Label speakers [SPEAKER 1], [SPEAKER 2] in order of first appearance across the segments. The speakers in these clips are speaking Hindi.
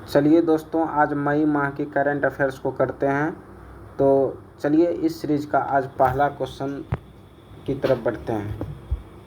[SPEAKER 1] चलिए दोस्तों, आज मई माह के करंट अफेयर्स को करते हैं। तो चलिए इस सीरीज का आज पहला क्वेश्चन की तरफ बढ़ते हैं।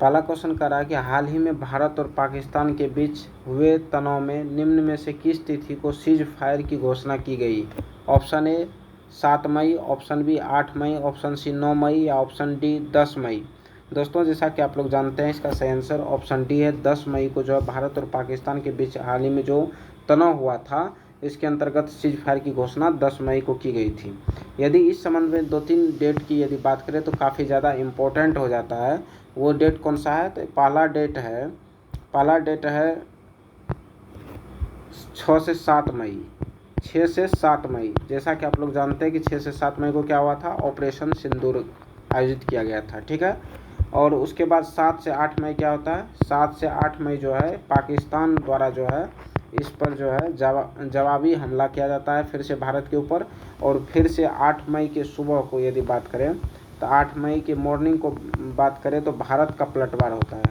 [SPEAKER 1] पहला क्वेश्चन कह रहा है कि हाल ही में भारत और पाकिस्तान के बीच हुए तनाव में निम्न में से किस तिथि को सीज फायर की घोषणा की गई? ऑप्शन ए 7 मई, ऑप्शन बी 8 मई, ऑप्शन सी 9 मई या ऑप्शन डी 10 मई। दोस्तों, जैसा कि आप लोग जानते हैं, इसका सही आंसर ऑप्शन डी है। 10 मई को जो है भारत और पाकिस्तान के बीच हाल ही में जो तनाव हुआ था, इसके अंतर्गत सीज फायर की घोषणा 10 मई को की गई थी। यदि इस संबंध में 2-3 डेट की यदि बात करें तो काफ़ी ज़्यादा इम्पोर्टेंट हो जाता है। वो डेट कौन सा है? तो पहला डेट है 6 से 7 मई। 6 से 7 मई, जैसा कि आप लोग जानते हैं कि 6 से 7 मई को क्या हुआ था? ऑपरेशन सिंदूर आयोजित किया गया था, ठीक है। और उसके बाद 7 से 8 मई क्या होता है? 7 से 8 मई जो है पाकिस्तान द्वारा जो है इस पर जो है जवाबी हमला किया जाता है फिर से भारत के ऊपर। और फिर से 8 मई के सुबह को यदि बात करें तो 8 मई के मॉर्निंग को बात करें तो भारत का पलटवार होता है।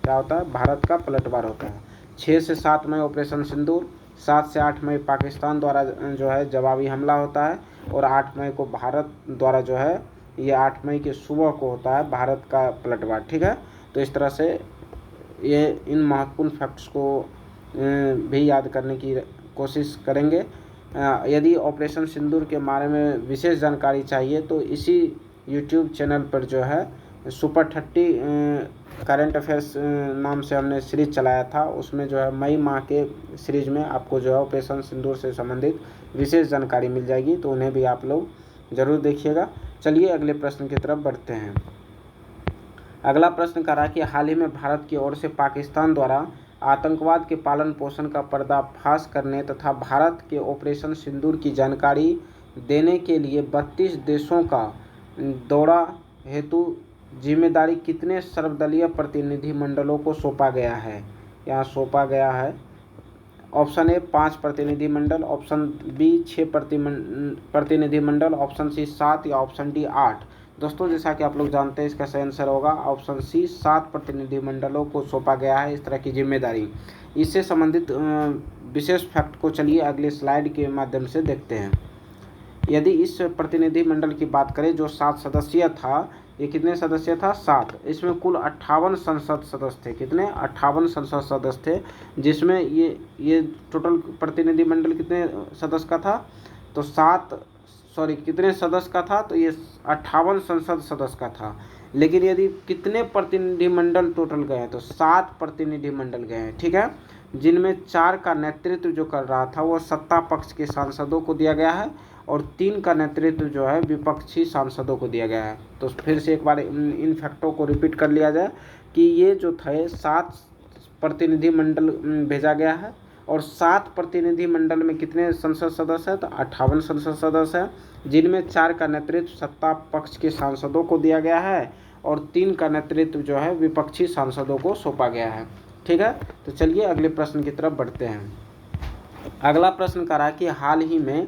[SPEAKER 1] क्या होता है? भारत का पलटवार होता है। 6 से 7 मई ऑपरेशन सिंदूर, 7 से 8 मई पाकिस्तान द्वारा जो है जवाबी हमला होता है, और 8 मई को भारत द्वारा जो है, ये 8 मई के सुबह को होता है भारत का पलटवार, ठीक है। तो इस तरह से ये इन महत्वपूर्ण फैक्ट्स को भी याद करने की कोशिश करेंगे। यदि ऑपरेशन सिंदूर के बारे में विशेष जानकारी चाहिए तो इसी यूट्यूब चैनल पर जो है सुपर 30 करंट अफेयर्स नाम से हमने सीरीज चलाया था। उसमें जो है मई माह के सीरीज में आपको जो है ऑपरेशन सिंदूर से संबंधित विशेष जानकारी मिल जाएगी, तो उन्हें भी आप लोग ज़रूर देखिएगा। चलिए अगले प्रश्न की तरफ बढ़ते हैं। अगला प्रश्न कह रहा है कि हाल ही में भारत की ओर से पाकिस्तान द्वारा आतंकवाद के पालन पोषण का पर्दाफाश करने तथा भारत के ऑपरेशन सिंदूर की जानकारी देने के लिए 32 देशों का दौरा हेतु जिम्मेदारी कितने सर्वदलीय प्रतिनिधिमंडलों को सौंपा गया है? यहाँ सौंपा गया है ऑप्शन ए 5 प्रतिनिधिमंडल, ऑप्शन बी 6 प्रतिनिधिमंडल, ऑप्शन सी 7 या ऑप्शन डी 8। दोस्तों, जैसा कि आप लोग जानते हैं, इसका सही आंसर होगा ऑप्शन सी 7 प्रतिनिधिमंडलों को सौंपा गया है इस तरह की जिम्मेदारी। इससे संबंधित विशेष फैक्ट को चलिए अगले स्लाइड के माध्यम से देखते हैं। यदि इस प्रतिनिधिमंडल की बात करें जो 7 सदस्यीय था, ये कितने सदस्य था? 7। इसमें कुल 58 संसद सदस्य थे। कितने? 58 संसद सदस्य थे, जिसमें ये टोटल प्रतिनिधिमंडल कितने सदस्य का था? तो कितने सदस्य का था? तो ये 58 संसद सदस्य का था। लेकिन यदि कितने प्रतिनिधिमंडल टोटल गए तो 7 प्रतिनिधिमंडल गए हैं, ठीक है, जिनमें 4 का नेतृत्व जो कर रहा था वो सत्ता पक्ष के सांसदों को दिया गया है और 3 का नेतृत्व जो है विपक्षी सांसदों को दिया गया है। तो फिर से एक बार इन फैक्टों को रिपीट कर लिया जाए कि ये जो थे 7 प्रतिनिधिमंडल भेजा गया है, और 7 प्रतिनिधिमंडल में कितने संसद सदस्य हैं? तो 58 संसद सदस्य हैं, जिनमें 4 का नेतृत्व सत्ता पक्ष के सांसदों को दिया गया है और 3 का नेतृत्व जो है विपक्षी सांसदों को सौंपा गया है, ठीक है। तो चलिए अगले प्रश्न की तरफ बढ़ते हैं। अगला प्रश्न कह रहा है कि हाल ही में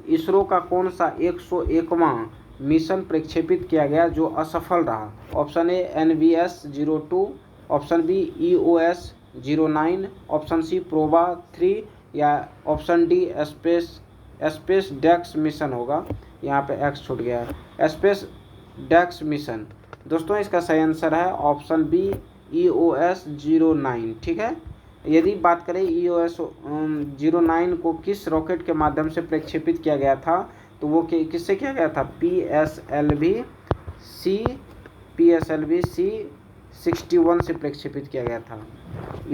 [SPEAKER 1] इसरो का कौन सा 101वां मिशन प्रक्षेपित किया गया जो असफल रहा? Option A NVS-02, option B EOS-09, option C Proba 3 या option D SpaDeX mission होगा। यहाँ पे एक्स छूट गया है, स्पेस डेक्स मिशन। दोस्तों, इसका सही आंसर है ऑप्शन बी EOS-09, ठीक है। यदि बात करें EOS-09 को किस रॉकेट के माध्यम से प्रक्षेपित किया गया था, तो वो किससे किया गया था? PSLV C-61 से प्रक्षेपित किया गया था,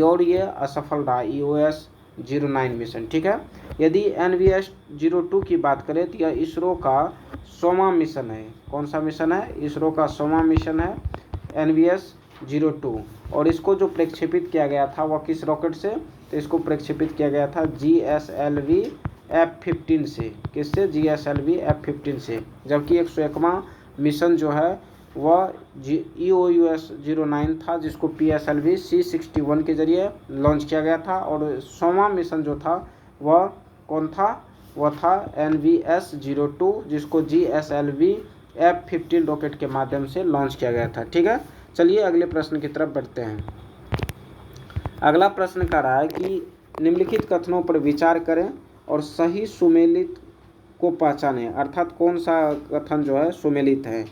[SPEAKER 1] और ये असफल रहा EOS-09 मिशन, ठीक है। यदि NVS-02 की बात करें तो यह इसरो का 100वां मिशन है। कौन सा मिशन है? इसरो का 100वां मिशन है NVS-02, और इसको जो प्रक्षेपित किया गया था वह किस रॉकेट से? तो इसको प्रक्षेपित किया गया था GSLV F-15 से। किससे? GSLV F-15 से। जबकि 101वां मिशन जो है वह EOS-09 था, जिसको PSLV C-61 के जरिए लॉन्च किया गया था, और 100वां मिशन जो था वह कौन था? वह था NVS-02, जिसको GSLV F-15 रॉकेट के माध्यम से लॉन्च किया गया था, ठीक है। चलिए अगले प्रश्न की तरफ बढ़ते हैं। अगला प्रश्न कह रहा है कि निम्नलिखित कथनों पर विचार करें और सही सुमेलित को पहचानें, अर्थात कौन सा कथन जो है सुमेलित है,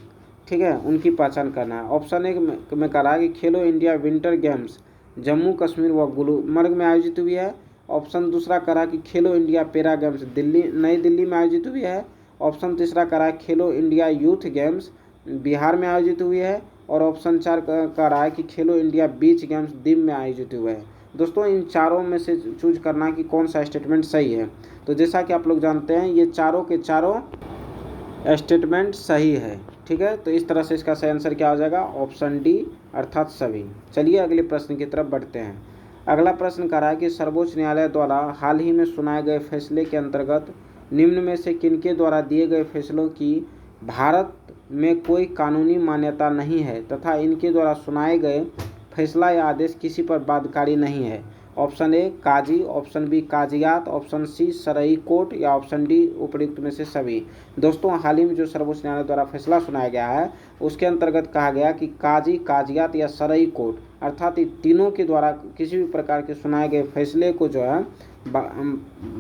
[SPEAKER 1] ठीक है, उनकी पहचान करना है। ऑप्शन एक में कह रहा है कि खेलो India winter games Jammu Kashmir व गुलमर्ग में आयोजित हुई है। ऑप्शन दूसरा कह रहा है कि खेलो इंडिया पैरा गेम्स नई दिल्ली में आयोजित हुई है। ऑप्शन तीसरा कह रहा है खेलो इंडिया यूथ गेम्स बिहार में आयोजित हुई है। और ऑप्शन 4 कह रहा है कि खेलो इंडिया बीच गेम्स दीव में आयोजित हुए हैं। दोस्तों इन चारों में से चूज करना कि कौन सा स्टेटमेंट सही है। तो जैसा कि आप लोग जानते हैं ये चारों के चारों स्टेटमेंट सही है, ठीक है। तो इस तरह से इसका सही आंसर क्या हो जाएगा, ऑप्शन डी अर्थात सभी। चलिए अगले प्रश्न की तरफ बढ़ते हैं। अगला प्रश्न कह रहा है कि सर्वोच्च न्यायालय द्वारा हाल ही में सुनाए गए फैसले के अंतर्गत निम्न में से किनके द्वारा दिए गए फैसलों की भारत में कोई कानूनी मान्यता नहीं है तथा इनके द्वारा सुनाए गए फैसला या आदेश किसी पर बाध्यकारी नहीं है। ऑप्शन ए काजी, ऑप्शन बी काजियात, ऑप्शन सी सरई कोर्ट या ऑप्शन डी उपयुक्त में से सभी। दोस्तों हाल ही में जो सर्वोच्च न्यायालय द्वारा फैसला सुनाया गया है उसके अंतर्गत कहा गया कि काजी, काजियात या सरई कोर्ट अर्थात इन तीनों के द्वारा किसी भी प्रकार के सुनाए गए फैसले को जो है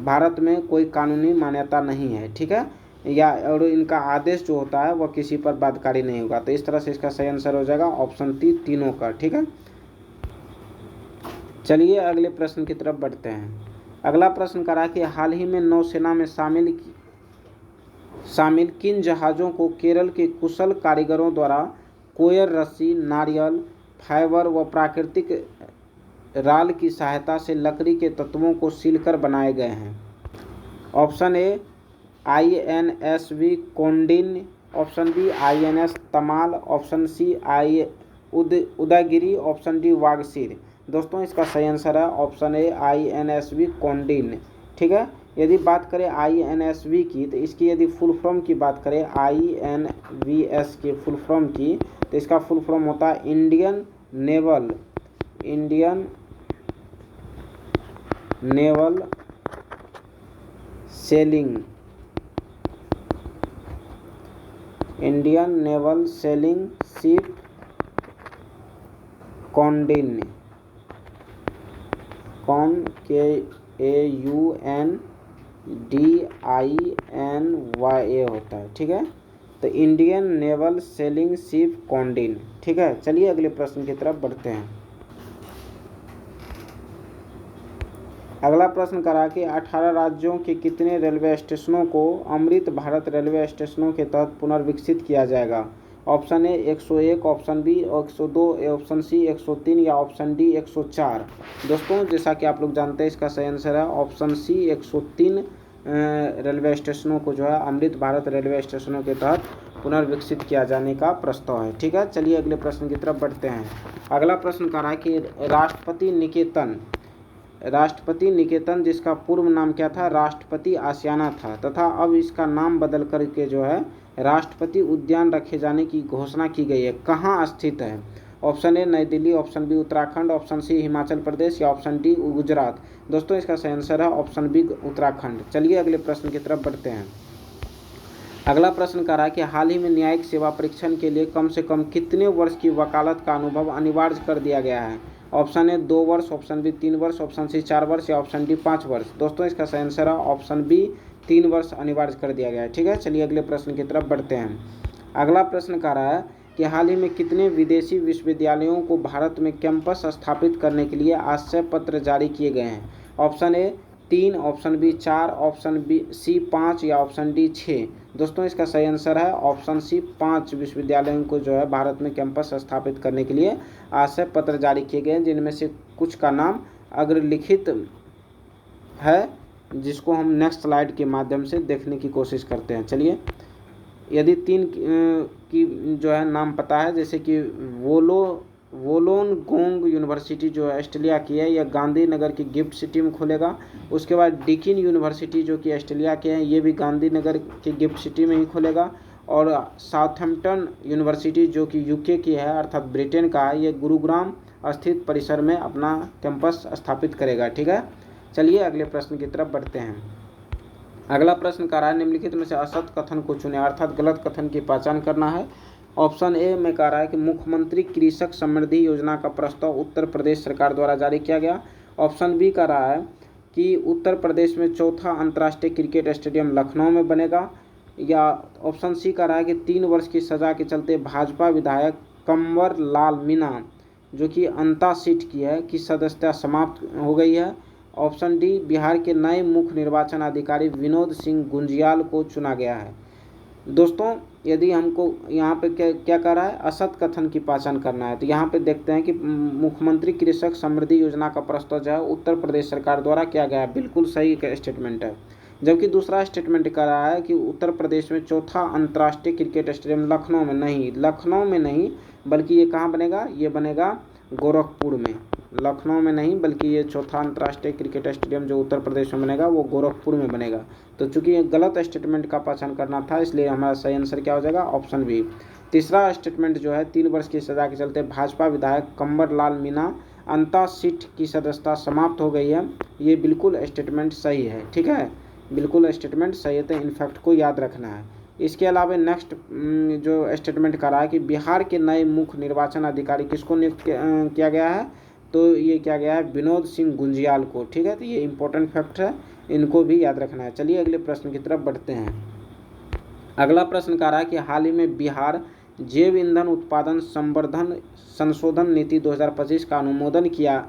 [SPEAKER 1] भारत में कोई कानूनी मान्यता नहीं है, ठीक है, या और इनका आदेश जो होता है वह किसी पर बाध्यकारी नहीं होगा। तो इस तरह से इसका सही आंसर हो जाएगा ऑप्शन डी तीनों का, ठीक है। चलिए अगले प्रश्न की तरफ बढ़ते हैं। अगला प्रश्न करा कि हाल ही में नौसेना में शामिल किन जहाज़ों को केरल के कुशल कारीगरों द्वारा कोयर रस्सी, नारियल फाइबर व प्राकृतिक राल की सहायता से लकड़ी के तत्वों को सीलकर बनाए गए हैं। Option A INSV Kaundinya, option B INS Tamal, option C Udaygiri, option D Vagsheer. दोस्तों इसका सही आंसर है ऑप्शन ए INSV कोंडिन, ठीक है। यदि बात करें INSV की तो इसकी यदि फुल फॉर्म की बात करें INVS के फुल फॉर्म की तो इसका फुल फॉर्म होता है Indian naval sailing ship Kaundinya, KAUNDINYA होता है, ठीक है। तो Indian naval sailing ship Kaundinya, ठीक है। चलिए अगले प्रश्न की तरफ बढ़ते हैं। अगला प्रश्न करा कि 18 राज्यों के कितने रेलवे स्टेशनों को अमृत भारत रेलवे स्टेशनों के तहत पुनर्विकसित किया जाएगा। Option A 101, option B 102, option C 103 या ऑप्शन डी 104। दोस्तों जैसा कि आप लोग जानते हैं इसका सही आंसर है ऑप्शन सी 103 रेलवे स्टेशनों को जो है अमृत भारत रेलवे स्टेशनों के तहत पुनर्विकसित किया जाने का प्रस्ताव है, ठीक है। चलिए अगले प्रश्न की तरफ बढ़ते हैं। अगला प्रश्न कह रहा है कि राष्ट्रपति निकेतन जिसका पूर्व नाम क्या था, राष्ट्रपति आशियाना था तथा अब इसका नाम बदल करके जो है राष्ट्रपति उद्यान रखे जाने की घोषणा की गई है, कहाँ स्थित है। Option A New Delhi, option B Uttarakhand, option C Himachal Pradesh या ऑप्शन डी गुजरात। दोस्तों इसका सही आंसर है ऑप्शन बी उत्तराखंड। चलिए अगले प्रश्न की तरफ बढ़ते हैं। अगला प्रश्न कह रहा है कि हाल ही में न्यायिक सेवा परीक्षण के लिए कम से कम कितने वर्ष की वकालत का अनुभव अनिवार्य कर दिया गया है। ऑप्शन ए 2 वर्ष, ऑप्शन बी 3 वर्ष, ऑप्शन सी 4 वर्ष या ऑप्शन डी 5 वर्ष। दोस्तों इसका सही आंसर है ऑप्शन बी 3 वर्ष अनिवार्य कर दिया गया है, ठीक है। चलिए अगले प्रश्न की तरफ बढ़ते हैं। अगला प्रश्न कह रहा है कि हाल ही में कितने विदेशी विश्वविद्यालयों को भारत में कैंपस स्थापित करने के लिए आशय पत्र जारी किए गए हैं। Option A 3, option B 4, option B C 5 या ऑप्शन डी 6। दोस्तों इसका सही आंसर है ऑप्शन सी 5 विश्वविद्यालयों को जो है भारत में कैंपस स्थापित करने के लिए आशय पत्र जारी किए गए हैं, जिनमें से कुछ का नाम अग्रलिखित है जिसको हम नेक्स्ट स्लाइड के माध्यम से देखने की कोशिश करते हैं। चलिए यदि 3 की जो है नाम पता है, जैसे कि वोलोंगोंग यूनिवर्सिटी जो है ऑस्ट्रेलिया की है, यह गांधीनगर की गिफ्ट सिटी में खुलेगा। उसके बाद डिकिन यूनिवर्सिटी जो कि ऑस्ट्रेलिया के हैं, ये भी गांधीनगर की गिफ्ट सिटी में ही खुलेगा। और साउथहैम्पटन यूनिवर्सिटी जो कि यूके की है अर्थात ब्रिटेन का है, ये गुरुग्राम स्थित परिसर में अपना कैंपस स्थापित करेगा, ठीक है। चलिए अगले प्रश्न की तरफ बढ़ते हैं। अगला प्रश्न कह रहा है निम्नलिखित में से असत्य कथन को चुनें, अर्थात गलत कथन की पहचान करना है। ऑप्शन ए में कह रहा है कि मुख्यमंत्री कृषक समृद्धि योजना का प्रस्ताव उत्तर प्रदेश सरकार द्वारा जारी किया गया। ऑप्शन बी कह रहा है कि उत्तर प्रदेश में चौथा अंतर्राष्ट्रीय क्रिकेट स्टेडियम लखनऊ में बनेगा, या ऑप्शन सी का रहा है कि 3 वर्ष की सज़ा के चलते भाजपा विधायक कंवर लाल मीणा जो कि अंता सीट की है की सदस्यता समाप्त हो गई है। ऑप्शन डी, बिहार के नए मुख्य निर्वाचन अधिकारी विनोद सिंह गुंजियाल को चुना गया है। दोस्तों यदि हमको यहाँ पे क्या कर रहा है, असत कथन की पहचान करना है, तो यहाँ पे देखते हैं कि मुख्यमंत्री कृषक समृद्धि योजना का प्रस्ताव जो है उत्तर प्रदेश सरकार द्वारा किया गया है, बिल्कुल सही स्टेटमेंट है। जबकि दूसरा स्टेटमेंट कर रहा है कि उत्तर प्रदेश में चौथा अंतर्राष्ट्रीय क्रिकेट स्टेडियम लखनऊ में नहीं बल्कि ये कहाँ बनेगा, ये बनेगा गोरखपुर में। लखनऊ में नहीं बल्कि ये चौथा अंतर्राष्ट्रीय क्रिकेट स्टेडियम जो उत्तर प्रदेश में बनेगा वो गोरखपुर में बनेगा। तो चूंकि ये गलत स्टेटमेंट का पहचान करना था, इसलिए हमारा सही आंसर क्या हो जाएगा, ऑप्शन बी। तीसरा स्टेटमेंट जो है 3 वर्ष की सजा के चलते भाजपा विधायक कंवर लाल मीणा अंता सीट की सदस्यता समाप्त हो गई है, ये बिल्कुल स्टेटमेंट सही है। ठीक है, बिल्कुल स्टेटमेंट सही है, तो इन फैक्ट को याद रखना है। इसके अलावा नेक्स्ट जो स्टेटमेंट करा है कि बिहार के नए मुख्य निर्वाचन अधिकारी किसको नियुक्त किया गया है, तो ये क्या गया है, विनोद सिंह गुंजियाल को। ठीक है, तो ये इंपॉर्टेंट फैक्ट है, इनको भी याद रखना है। चलिए अगले प्रश्न की तरफ बढ़ते हैं। अगला प्रश्न कह रहा है कि हाल ही में बिहार जैव ईंधन उत्पादन संवर्धन संशोधन नीति 2025 का अनुमोदन किया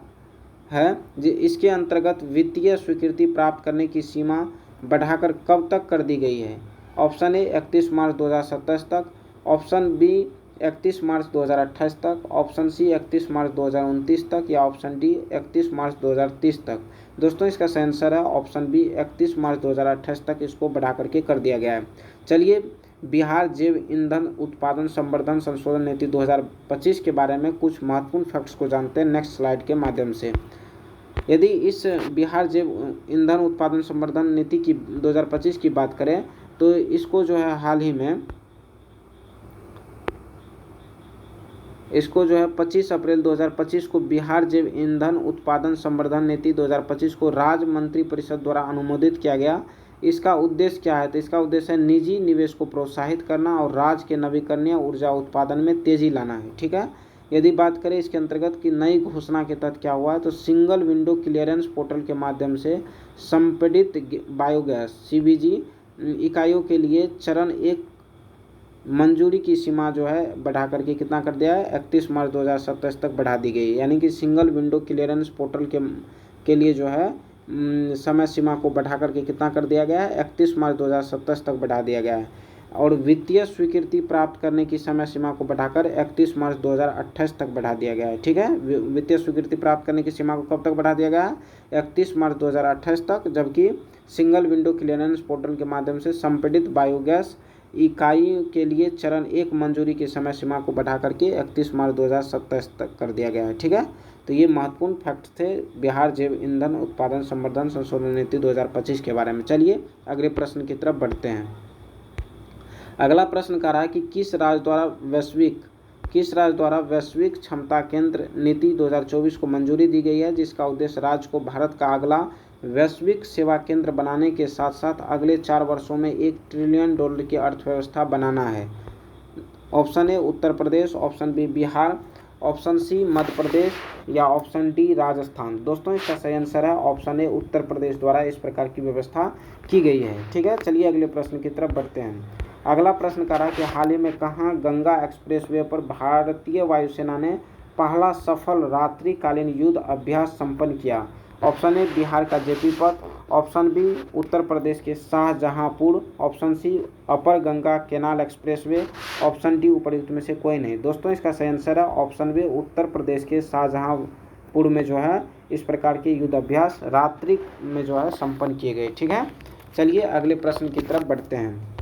[SPEAKER 1] है, इसके अंतर्गत वित्तीय स्वीकृति प्राप्त करने की सीमा बढ़ाकर कब तक कर दी गई है। ऑप्शन ए 31 मार्च 2027 तक, ऑप्शन बी 31 मार्च 2028 तक, ऑप्शन सी 31 मार्च 2029 तक, या ऑप्शन डी 31 मार्च 2030 तक। दोस्तों इसका सही आंसर है ऑप्शन बी 31 मार्च 2028 तक इसको बढ़ा करके कर दिया गया है। चलिए बिहार जैव ईंधन उत्पादन संवर्धन संशोधन नीति 2025 के बारे में कुछ महत्वपूर्ण फैक्ट्स को जानते हैं नेक्स्ट स्लाइड के माध्यम से। यदि इस बिहार जैव ईंधन उत्पादन संवर्धन नीति की 2025 की बात करें तो इसको जो है हाल ही में 25 अप्रैल 2025 को बिहार जैव ईंधन उत्पादन संवर्धन नीति 2025 को राज्य मंत्रिपरिषद द्वारा अनुमोदित किया गया। इसका उद्देश्य क्या है, तो इसका उद्देश्य है निजी निवेश को प्रोत्साहित करना और राज्य के नवीकरणीय ऊर्जा उत्पादन में तेजी लाना है। ठीक है, यदि बात करें इसके अंतर्गत की नई घोषणा के तहत क्या हुआ है, तो सिंगल विंडो क्लियरेंस पोर्टल के माध्यम से संपीड़ित बायोगैस CBG इकाइयों के लिए चरण 1 मंजूरी की सीमा जो है बढ़ा करके कितना कर दिया है, 31 मार्च 2027 तक बढ़ा दी गई है। यानी कि सिंगल विंडो क्लियरेंस पोर्टल के लिए जो है समय सीमा को बढ़ा करके कितना कर दिया गया है, 31 मार्च 2027 तक बढ़ा दिया गया है। और वित्तीय स्वीकृति प्राप्त करने की समय सीमा को बढ़ाकर 31 मार्च 2028 तक बढ़ा दिया गया है। ठीक है, वित्तीय स्वीकृति प्राप्त करने की सीमा को कब तक बढ़ा दिया गया है, 31 मार्च 2028 तक, जबकि सिंगल विंडो क्लियरेंस पोर्टल के माध्यम से संपीड़ित बायोगैस इकाई के लिए चरण 1 मंजूरी की समय सीमा को बढ़ा करके 31 मार्च 2027 तक कर दिया गया है। ठीक है, तो ये महत्वपूर्ण फैक्ट थे बिहार जैव ईंधन उत्पादन संवर्धन संशोधन नीति 2025 के बारे में। चलिए अगले प्रश्न की तरफ बढ़ते हैं। अगला प्रश्न कह रहा है कि किस राज्य द्वारा वैश्विक क्षमता केंद्र नीति 2024 को मंजूरी दी गई है, जिसका उद्देश्य राज्य को भारत का अगला वैश्विक सेवा केंद्र बनाने के साथ साथ अगले 4 वर्षों में $1 ट्रिलियन की अर्थव्यवस्था बनाना है। Option A Uttar Pradesh, option B Bihar, option C Madhya Pradesh, या ऑप्शन डी राजस्थान। दोस्तों इसका सही आंसर है ऑप्शन ए उत्तर प्रदेश द्वारा इस प्रकार की व्यवस्था की गई है। ठीक है, चलिए अगले प्रश्न की तरफ बढ़ते हैं। अगला प्रश्न कह रहा है कि हाल ही में कहाँ गंगा एक्सप्रेसवे पर भारतीय वायुसेना ने पहला सफल रात्रिकालीन युद्ध अभ्यास संपन्न किया। ऑप्शन ए बिहार का JP पथ, ऑप्शन बी उत्तर प्रदेश के Shahjahanpur, option C upper Ganga canal expressway, option D उपयुक्त में से कोई नहीं। दोस्तों इसका सही आंसर है ऑप्शन बी उत्तर प्रदेश के शाहजहांपुर में जो है इस प्रकार के युद्ध अभ्यास रात्रि में जो है संपन्न किए गए। ठीक है, चलिए अगले प्रश्न की तरफ बढ़ते हैं।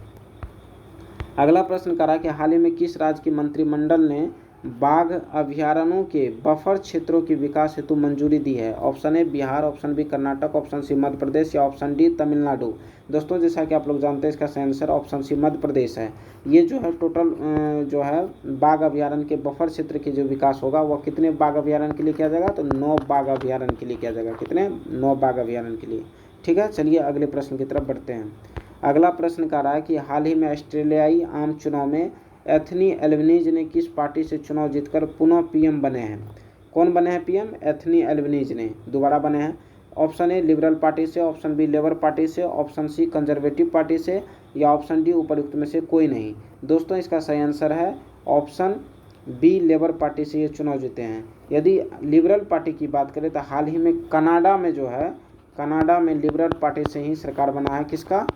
[SPEAKER 1] अगला प्रश्न करा कि हाल ही में किस राज्य की मंत्रिमंडल ने बाघ अभयारण्यों के बफर क्षेत्रों की विकास हेतु मंजूरी दी है। Option A Bihar, option B Karnataka, option C Madhya Pradesh, या ऑप्शन डी तमिलनाडु। दोस्तों जैसा कि आप लोग जानते हैं इसका सही आंसर ऑप्शन सी मध्य प्रदेश है। ये जो है टोटल जो है बाघ अभयारण्य के बफर क्षेत्र की जो विकास होगा वह कितने बाघ अभयारण्य के लिए किया जाएगा, तो 9 बाघ अभयारण्य के लिए किया जाएगा। कितने, 9 बाघ अभयारण्य के लिए। ठीक है, चलिए अगले प्रश्न की तरफ बढ़ते हैं। अगला प्रश्न कह रहा है कि हाल ही में ऑस्ट्रेलियाई आम चुनाव में एंथनी एल्बनीज ने किस पार्टी से चुनाव जीतकर पुनः PM बने हैं। कौन बने हैं PM? एंथनी एल्बनीज ने दोबारा बने हैं। ऑप्शन ए लिबरल पार्टी से, ऑप्शन बी लेबर पार्टी से, ऑप्शन सी कंजर्वेटिव पार्टी से, या ऑप्शन डी उपर्युक्त में से कोई नहीं। दोस्तों इसका सही आंसर है ऑप्शन बी लेबर पार्टी से ये चुनाव जीते हैं। यदि लिबरल पार्टी की बात करें तो हाल ही में कनाडा में जो है, कनाडा में लिबरल पार्टी से ही सरकार बना है। किसका?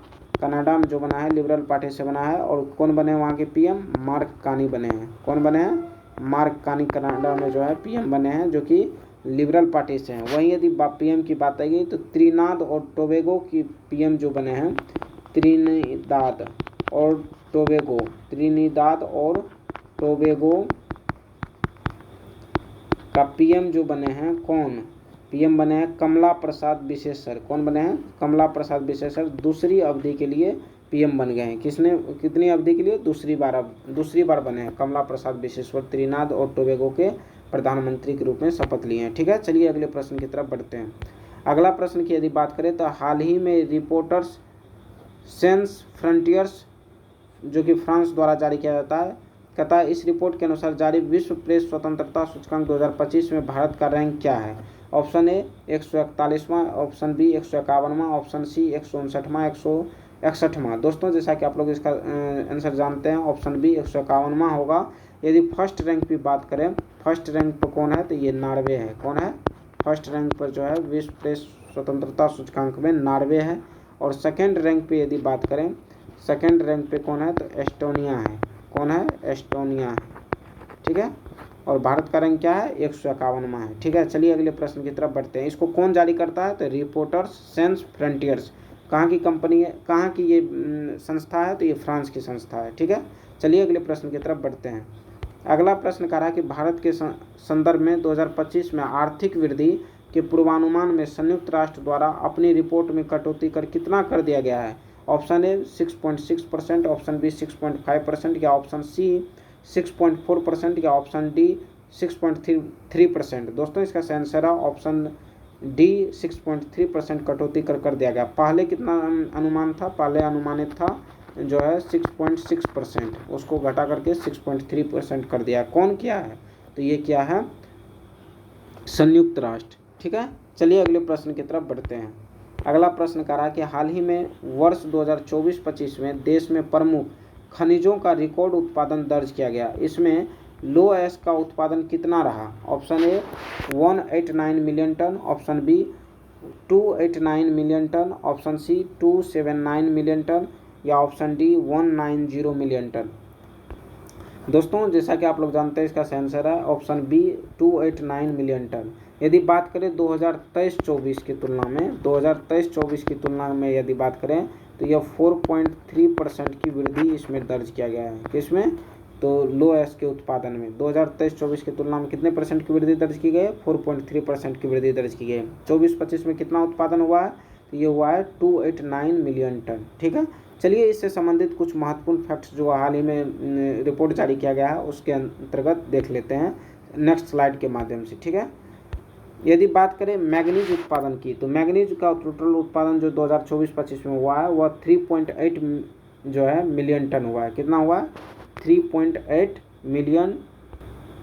[SPEAKER 1] कनाडा में जो बना है लिबरल पार्टी से बना है। और कौन बने वहाँ के पीएम? मार्क कार्नी बने हैं। कौन बने हैं? मार्क कार्नी कनाडा में जो है पीएम बने हैं, जो कि लिबरल पार्टी से हैं। वहीं यदि पीएम की बात आई गई तो त्रिनाद और टोबैगो की पीएम जो बने हैं, त्रिनिदाद और टोबैगो, त्रिनिदाद और टोबैगो का पीएम जो बने हैं, कौन पीएम बने हैं? कमला प्रसाद विशेषर। कौन बने हैं? कमला प्रसाद विशेषर दूसरी अवधि के लिए पीएम बन गए हैं। किसने, कितनी अवधि के लिए? दूसरी बार बने हैं कमला प्रसाद विशेषर। त्रिनाद और टोबैगो के प्रधानमंत्री के रूप में शपथ लिए हैं। ठीक है, चलिए अगले प्रश्न की तरफ बढ़ते हैं। अगला प्रश्न की यदि बात करें तो हाल ही में रिपोर्टर्स सेंस फ्रंटियर्स जो कि फ्रांस द्वारा जारी किया जाता है, कहता है इस रिपोर्ट के अनुसार जारी विश्व प्रेस स्वतंत्रता सूचकांक 2025 में भारत का रैंक क्या है? ऑप्शन ए 141वां, ऑप्शन बी 151वां, ऑप्शन सी 159वां, 161वां। दोस्तों जैसा कि आप लोग इसका आंसर जानते हैं, ऑप्शन बी 151वां होगा। यदि फर्स्ट रैंक की बात करें, फर्स्ट रैंक पर कौन है? तो ये नॉर्वे है। कौन है? फर्स्ट रैंक पर जो है विश्व प्रेस स्वतंत्रता सूचकांक में नॉर्वे है। और सेकेंड रैंक पे यदि बात करें, सेकेंड रैंक पे कौन है? तो एस्टोनिया है। कौन है? एस्टोनिया है। ठीक है, और भारत का रैंक क्या है? 151वां है। ठीक है, चलिए अगले प्रश्न की तरफ बढ़ते हैं। इसको कौन जारी करता है? तो रिपोर्टर्स सेंस फ्रंटियर्स। कहाँ की कंपनी है, कहाँ की ये संस्था है? तो ये फ्रांस की संस्था है। ठीक है, चलिए अगले प्रश्न की तरफ बढ़ते हैं। अगला प्रश्न कह रहा है कि भारत के संदर्भ में 2025 में आर्थिक वृद्धि के पूर्वानुमान में संयुक्त राष्ट्र द्वारा अपनी रिपोर्ट में कटौती कर कितना कर दिया गया है? ऑप्शन ए 6.6%, ऑप्शन बी 6.5%, या ऑप्शन सी 6.4%, या ऑप्शन डी 6.3%। दोस्तों इसका सही आंसर है ऑप्शन डी 6.3% कटौती कर दिया गया। पहले कितना अनुमान था? पहले अनुमानित था जो है 6.6%, उसको घटा करके 6.3% कर दिया। कौन किया है? तो ये क्या है? संयुक्त राष्ट्र। ठीक है, चलिए अगले प्रश्न की तरफ बढ़ते हैं। अगला प्रश्न कह रहा है कि हाल ही में वर्ष 2024-25 में देश में प्रमुख खनिजों का रिकॉर्ड उत्पादन दर्ज किया गया। इसमें लो एस का उत्पादन कितना रहा? Option A 189 million ton, option B 289 million ton, option C 279 million ton, या ऑप्शन डी 190 मिलियन टन। दोस्तों जैसा कि आप लोग जानते हैं इसका सही आंसर है ऑप्शन बी 289 मिलियन टन। यदि बात करें 2023-24 की तुलना में, 2023-24 की तुलना में यदि बात करें तो यह 4.3% की वृद्धि इसमें दर्ज किया गया है। किसमें? तो लो एस के उत्पादन में 2023-24 की तुलना में कितने परसेंट की वृद्धि दर्ज की गई है? 4.3% की वृद्धि दर्ज की गई है। 24-25 में कितना उत्पादन हुआ है? तो ये हुआ है 289 मिलियन टन। ठीक है, चलिए इससे संबंधित कुछ महत्वपूर्ण फैक्ट्स जो हाल ही में रिपोर्ट जारी किया गया है उसके अंतर्गत देख लेते हैं नेक्स्ट स्लाइड के माध्यम से। ठीक है, यदि बात करें मैग्नीज उत्पादन की, तो मैग्नीज का टोटल उत्पादन जो 2024-25 में हुआ है वह 3.8 जो है मिलियन टन हुआ है। कितना हुआ है? 3.8 मिलियन।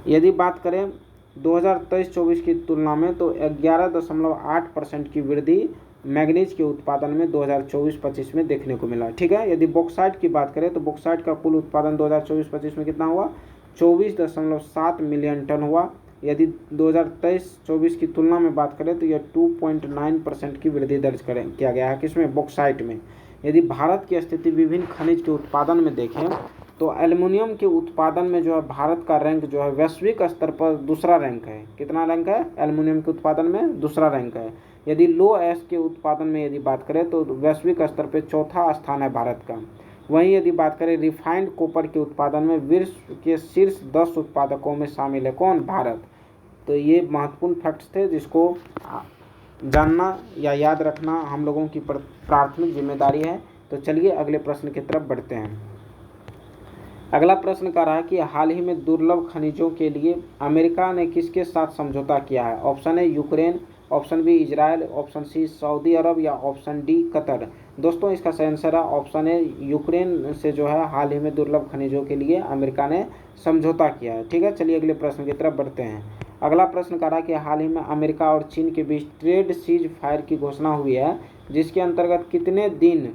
[SPEAKER 1] यदि बात करें 2023-24 की तुलना में तो 11.8% की वृद्धि मैग्नीज के उत्पादन में 2024-25 में देखने को मिला। ठीक है, यदि बॉक्साइट की बात करें तो बॉक्साइट का कुल उत्पादन 2024-25 में कितना हुआ? 24.7 मिलियन टन हुआ। यदि 2023-24 की तुलना में बात करें तो यह 2.9% की वृद्धि दर्ज किया गया है। किसमें? बॉक्साइट में। यदि भारत की स्थिति विभिन्न खनिज के उत्पादन में देखें तो एल्युमिनियम के उत्पादन में जो है भारत का रैंक जो है वैश्विक स्तर पर दूसरा रैंक है। कितना रैंक है? एल्युमिनियम के उत्पादन में दूसरा रैंक है। यदि लो एस के उत्पादन में यदि बात करें तो वैश्विक स्तर पर चौथा स्थान है भारत का। वहीं यदि बात करें रिफाइंड कॉपर के उत्पादन में विश्व के शीर्ष 10 उत्पादकों में शामिल है कौन? भारत। तो ये महत्वपूर्ण फैक्ट्स थे जिसको जानना या याद रखना हम लोगों की प्राथमिक जिम्मेदारी है। तो चलिए अगले प्रश्न की तरफ बढ़ते हैं। अगला प्रश्न कह रहा है कि हाल ही में दुर्लभ खनिजों के लिए अमेरिका ने किसके साथ समझौता किया है? Option A Ukraine, option B Israel, option C Saudi Arab, या ऑप्शन डी कतर। दोस्तों इसका सही आंसर है ऑप्शन ए यूक्रेन से जो है हाल ही में दुर्लभ खनिजों के लिए अमेरिका ने समझौता किया है। ठीक है, चलिए अगले प्रश्न की तरफ बढ़ते हैं। अगला प्रश्न कह रहा है कि हाल ही में अमेरिका और चीन के बीच ट्रेड सीज फायर की घोषणा हुई है, जिसके अंतर्गत कितने दिन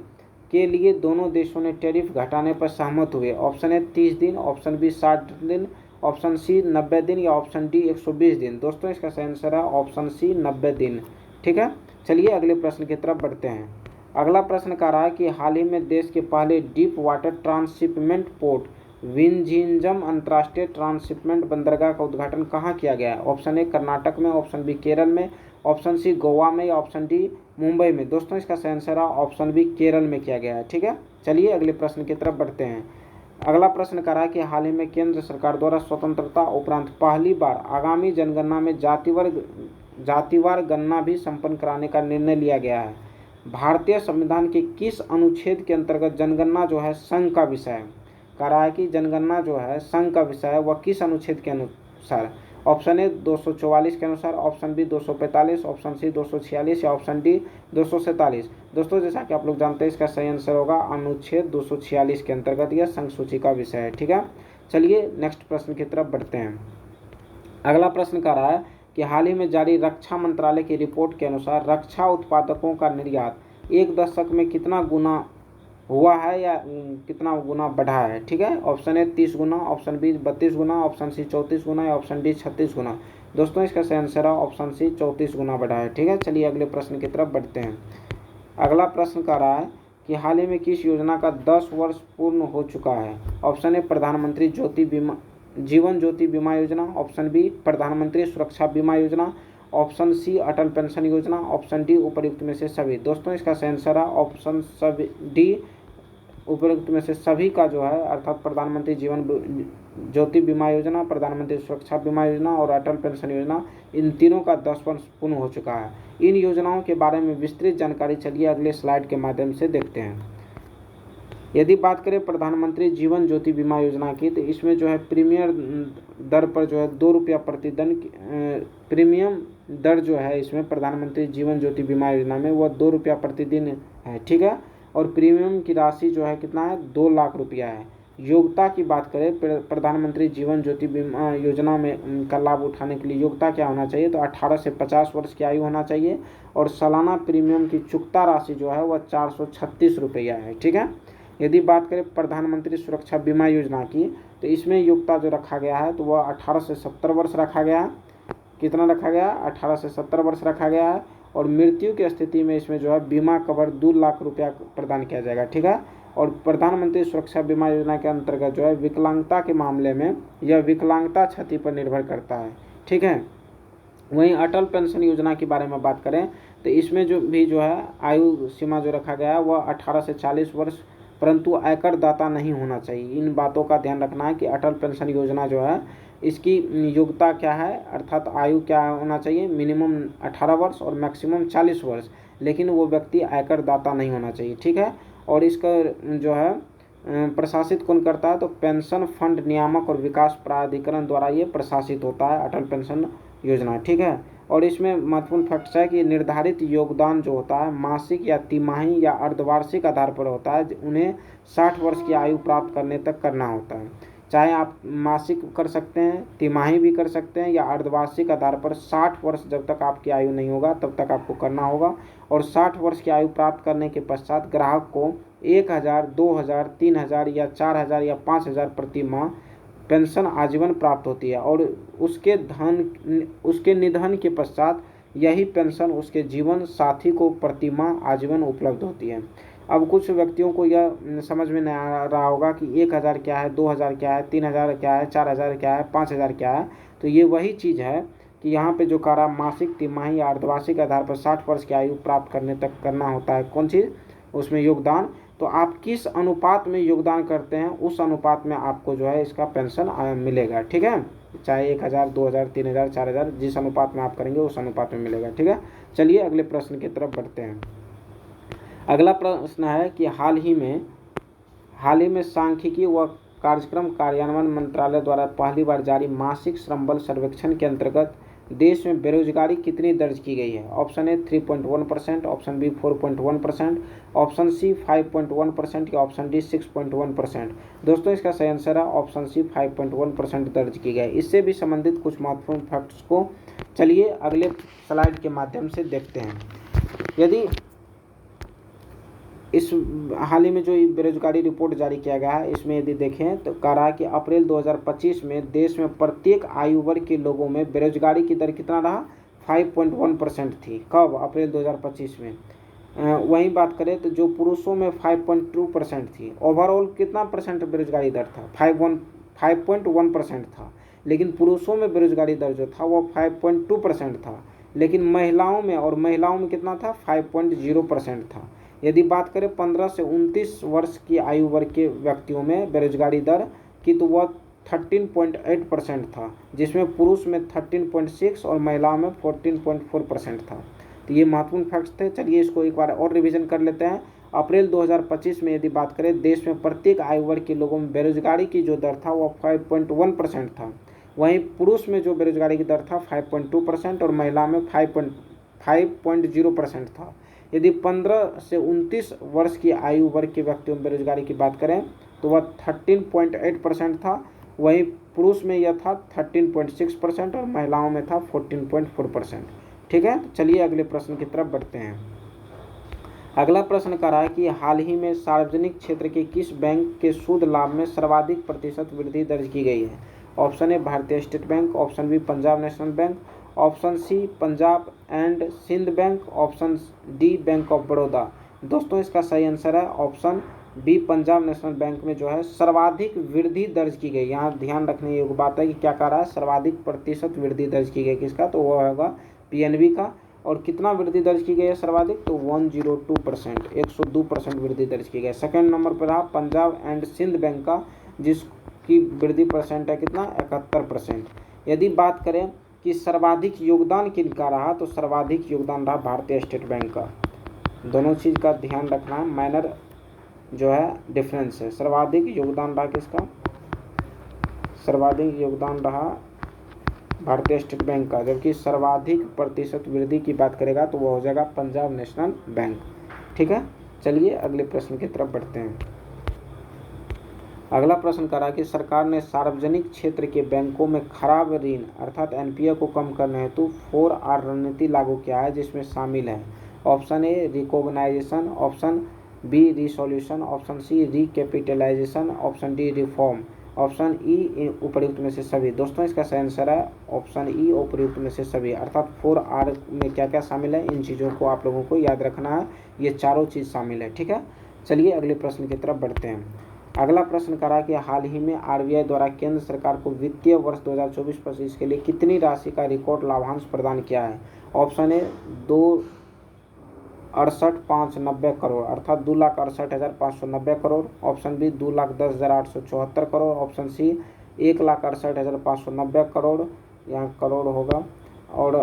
[SPEAKER 1] के लिए दोनों देशों ने टैरिफ घटाने पर सहमत हुए। ऑप्शन ए 30 दिन, ऑप्शन बी 60 दिन, ऑप्शन सी 90 दिन या ऑप्शन डी 120 दिन। दोस्तों इसका सही आंसर है ऑप्शन सी 90 दिन। ठीक है, चलिए अगले प्रश्न की तरफ बढ़ते हैं। अगला प्रश्न कह रहा है कि हाल ही में देश के पहले डीप वाटर ट्रांसशिपमेंट पोर्ट विंझिंजम अंतर्राष्ट्रीय ट्रांसशिपमेंट बंदरगाह का उद्घाटन कहाँ किया गया है। ऑप्शन ए कर्नाटक में, ऑप्शन बी केरल में, ऑप्शन सी गोवा में या ऑप्शन डी मुंबई में। दोस्तों इसका सही आंसर है ऑप्शन बी केरल में किया गया है। ठीक है, चलिए अगले प्रश्न की तरफ बढ़ते हैं। अगला प्रश्न कह रहा है कि हाल ही में केंद्र सरकार द्वारा स्वतंत्रता उपरांत पहली बार आगामी जनगणना में जातिवार गणना भी संपन्न कराने का निर्णय लिया गया है। भारतीय संविधान के किस अनुच्छेद के अंतर्गत जनगणना जो है संघ का विषय है। कह रहा है कि जनगणना जो है संघ का विषय है, वह किस अनुच्छेद के अनुसार। ऑप्शन ए 244 के अनुसार, ऑप्शन बी 245, ऑप्शन सी 246 या ऑप्शन डी 247। दोस्तों जैसा कि आप लोग जानते हैं इसका सही आंसर होगा अनुच्छेद 246 के अंतर्गत यह संघ सूची का विषय है। ठीक है, चलिए नेक्स्ट प्रश्न की तरफ बढ़ते हैं। अगला प्रश्न कह रहा है कि हाल ही में जारी रक्षा मंत्रालय की रिपोर्ट के अनुसार रक्षा उत्पादकों का निर्यात एक दशक में कितना गुना हुआ है या कितना गुना बढ़ा है। ठीक है, ऑप्शन ए 30 गुना, ऑप्शन बी 32 गुना, ऑप्शन सी 34 गुना या ऑप्शन डी 36 गुना। दोस्तों इसका सही आंसर है ऑप्शन सी 34 गुना बढ़ा है। ठीक है, चलिए अगले प्रश्न की तरफ बढ़ते हैं। अगला प्रश्न कह रहा है कि हाल ही में किस योजना का 10 वर्ष पूर्ण हो चुका है। ऑप्शन ए प्रधानमंत्री जीवन ज्योति बीमा योजना, ऑप्शन बी प्रधानमंत्री सुरक्षा बीमा योजना, ऑप्शन सी अटल पेंशन योजना, ऑप्शन डी उपयुक्त में से सभी। दोस्तों इसका सही आंसर है ऑप्शन डी उपयुक्त में से सभी का जो है, अर्थात प्रधानमंत्री जीवन ज्योति बीमा योजना, प्रधानमंत्री सुरक्षा बीमा योजना और अटल पेंशन योजना, इन तीनों का 10 वर्ष पूर्ण हो चुका है। इन योजनाओं के बारे में विस्तृत जानकारी चलिए अगले स्लाइड के माध्यम से देखते हैं। यदि बात करें प्रधानमंत्री जीवन ज्योति बीमा योजना की, तो इसमें जो है प्रीमियम दर पर जो है 2 रुपया प्रतिदिन प्रीमियम दर जो है इसमें प्रधानमंत्री जीवन ज्योति बीमा योजना में वह 2 रुपया प्रतिदिन है। ठीक है, और प्रीमियम की राशि जो है कितना है 2 लाख रुपया है। योग्यता की बात करें प्रधानमंत्री जीवन ज्योति बीमा योजना में का लाभ उठाने के लिए योग्यता क्या होना चाहिए, तो 18 से 50 वर्ष की आयु होना चाहिए और सालाना प्रीमियम की चुकता राशि जो है वह 436 रुपया है। ठीक है, यदि बात करें प्रधानमंत्री सुरक्षा बीमा योजना की, तो इसमें योग्यता जो रखा गया है तो वह 18 से 70 वर्ष रखा गया है। कितना रखा गया, 18 से 70 वर्ष रखा गया है। और मृत्यु की स्थिति में इसमें जो है बीमा कवर 2 लाख रुपया प्रदान किया जाएगा। ठीक है, और प्रधानमंत्री सुरक्षा बीमा योजना के अंतर्गत जो है विकलांगता के मामले में यह विकलांगता क्षति पर निर्भर करता है। ठीक है, वहीं अटल पेंशन योजना के बारे में बात करें तो इसमें जो है आयु सीमा जो रखा गया है वह 18 से 40 वर्ष, परंतु आयकर दाता नहीं होना चाहिए। इन बातों का ध्यान रखना है कि अटल पेंशन योजना जो है इसकी योग्यता क्या है, अर्थात आयु क्या होना चाहिए, मिनिमम 18 वर्ष और मैक्सिमम 40 वर्ष, लेकिन वो व्यक्ति आयकर दाता नहीं होना चाहिए। ठीक है, और इसका जो है प्रशासित कौन करता है, तो पेंशन फंड नियामक और विकास प्राधिकरण द्वारा ये प्रशासित होता है अटल पेंशन योजना। ठीक है, और इसमें महत्वपूर्ण फैक्ट्स है कि निर्धारित योगदान जो होता है मासिक या तिमाही या अर्धवार्षिक आधार पर होता है। उन्हें 60 वर्ष की आयु प्राप्त करने तक करना होता है। चाहे आप मासिक कर सकते हैं, तिमाही भी कर सकते हैं या अर्धवार्षिक आधार पर 60 वर्ष जब तक आपकी आयु नहीं होगा तब तक आपको करना होगा। और 60 वर्ष की आयु प्राप्त करने के पश्चात ग्राहक को 1000, 2000, 3000 या 4000 या 5000 प्रति माह पेंशन आजीवन प्राप्त होती है। और उसके निधन के पश्चात यही पेंशन उसके जीवन साथी को प्रति माह आजीवन उपलब्ध होती है। अब कुछ व्यक्तियों को यह समझ में नहीं आ रहा होगा कि 1000 क्या है, 2000 क्या है, 3000 क्या है, 4000 क्या है, 5000 क्या है। तो ये वही चीज़ है कि यहाँ पे जो करा मासिक, तिमाही या अर्धवार्षिक आधार पर 60 वर्ष की आयु प्राप्त करने तक करना होता है। कौन चीज़, उसमें योगदान। तो आप किस अनुपात में योगदान करते हैं उस अनुपात में आपको जो है इसका पेंशन मिलेगा। ठीक है, चाहे 1000, 2000, 3000, 4000 जिस अनुपात में आप करेंगे उस अनुपात में मिलेगा। ठीक है, चलिए अगले प्रश्न की तरफ बढ़ते हैं। अगला प्रश्न है कि हाल ही में सांख्यिकी व कार्यक्रम कार्यान्वयन मंत्रालय द्वारा पहली बार जारी मासिक श्रम बल सर्वेक्षण के अंतर्गत देश में बेरोजगारी कितनी दर्ज की गई है? Option A 3.1%, option B 4.1%, option C 5.1% या ऑप्शन डी 6.1%। दोस्तों इसका सही आंसर है ऑप्शन सी 5.1% दर्ज की गई। इससे भी संबंधित कुछ महत्वपूर्ण फैक्ट्स को चलिए अगले स्लाइड के माध्यम से देखते हैं। यदि इस हाल ही में जो बेरोजगारी रिपोर्ट जारी किया गया है, इसमें यदि देखें तो कह रहा है कि अप्रैल 2025 में देश में प्रत्येक आयु वर्ग के लोगों में बेरोजगारी की दर कितना रहा? 5.1% थी। कब? अप्रैल 2025 में। वहीं बात करें तो जो पुरुषों में 5.2% थी। ओवरऑल कितना परसेंट बेरोजगारी दर था? 5.1% था। लेकिन पुरुषों में बेरोजगारी दर जो था वो 5.2% था। लेकिन महिलाओं में कितना था? 5.0% था। यदि बात करें 15 से 29 वर्ष की आयु वर्ग के व्यक्तियों में बेरोजगारी दर की तो वह 13.8% था, जिसमें पुरुष में 13.6 और महिलाओं में 14.4% था। तो ये महत्वपूर्ण फैक्ट्स थे। चलिए इसको एक बार और रिवीजन कर लेते हैं। अप्रैल 2025 में यदि बात करें देश में प्रत्येक आयु वर्ग के लोगों में बेरोजगारी की जो दर था वह 5.1% था। वहीं पुरुष में जो बेरोजगारी की दर था 5.2% और महिला में 5.0% था। यदि 15 से 29 वर्ष की आयु वर्ग के व्यक्तियों में बेरोजगारी की बात करें तो वह 13.8% था। वहीं पुरुष में यह था 13.6% और महिलाओं में था 14.4%। ठीक है, तो चलिए अगले प्रश्न की तरफ बढ़ते हैं। अगला प्रश्न कर रहा है कि हाल ही में सार्वजनिक क्षेत्र के किस बैंक के सूद लाभ में सर्वाधिक प्रतिशत वृद्धि दर्ज की गई है? ऑप्शन ए भारतीय state bank, option B Punjab national bank, option C Punjab and Sindh bank, option D bank of Baroda. दोस्तों इसका सही आंसर है option B Punjab national bank में जो है सर्वाधिक वृद्धि दर्ज की गई। यहाँ ध्यान रखने योग्य बात है कि क्या कह रहा है? सर्वाधिक प्रतिशत वृद्धि दर्ज की गई किसका? तो वह होगा पीएनबी का। और कितना वृद्धि दर्ज की गई है सर्वाधिक? तो 102%, 102% वृद्धि दर्ज की गई। सेकंड नंबर पर रहा पंजाब एंड सिंध बैंक का, जिसकी वृद्धि परसेंट है कितना? 71%। यदि बात करें कि सर्वाधिक योगदान किनका रहा तो सर्वाधिक योगदान रहा भारतीय स्टेट बैंक का। दोनों चीज़ का ध्यान रखना, माइनर जो है डिफरेंस है। सर्वाधिक योगदान रहा किसका? सर्वाधिक योगदान रहा भारतीय स्टेट बैंक का, जबकि सर्वाधिक प्रतिशत वृद्धि की बात करेगा तो वो हो जाएगा पंजाब नेशनल बैंक। ठीक है, चलिए अगले प्रश्न की तरफ बढ़ते हैं। अगला प्रश्न करा कि सरकार ने सार्वजनिक क्षेत्र के बैंकों में खराब ऋण अर्थात एनपीए को कम करने हेतु 4R रणनीति लागू किया है, जिसमें शामिल है option A recognition, option B resolution, option C recapitalisation, option D reform, option E उपर्युक्त में से सभी। दोस्तों इसका सही आंसर है ऑप्शन ई उपर्युक्त में से सभी। अर्थात 4R में क्या क्या शामिल है, इन चीज़ों को आप लोगों को याद रखना है। ये चारों चीज़ शामिल है। ठीक है, चलिए अगले प्रश्न की तरफ बढ़ते हैं। अगला प्रश्न करा कि हाल ही में आरबीआई द्वारा केंद्र सरकार को वित्तीय वर्ष 2024-25 के लिए कितनी राशि का रिकॉर्ड लाभांश प्रदान किया है? ऑप्शन ए 2,68,590 करोड़ अर्थात 2,68,590 crore, option B 2,10,874 crore, option C 1,68,590 crore, यहाँ करोड़ होगा, और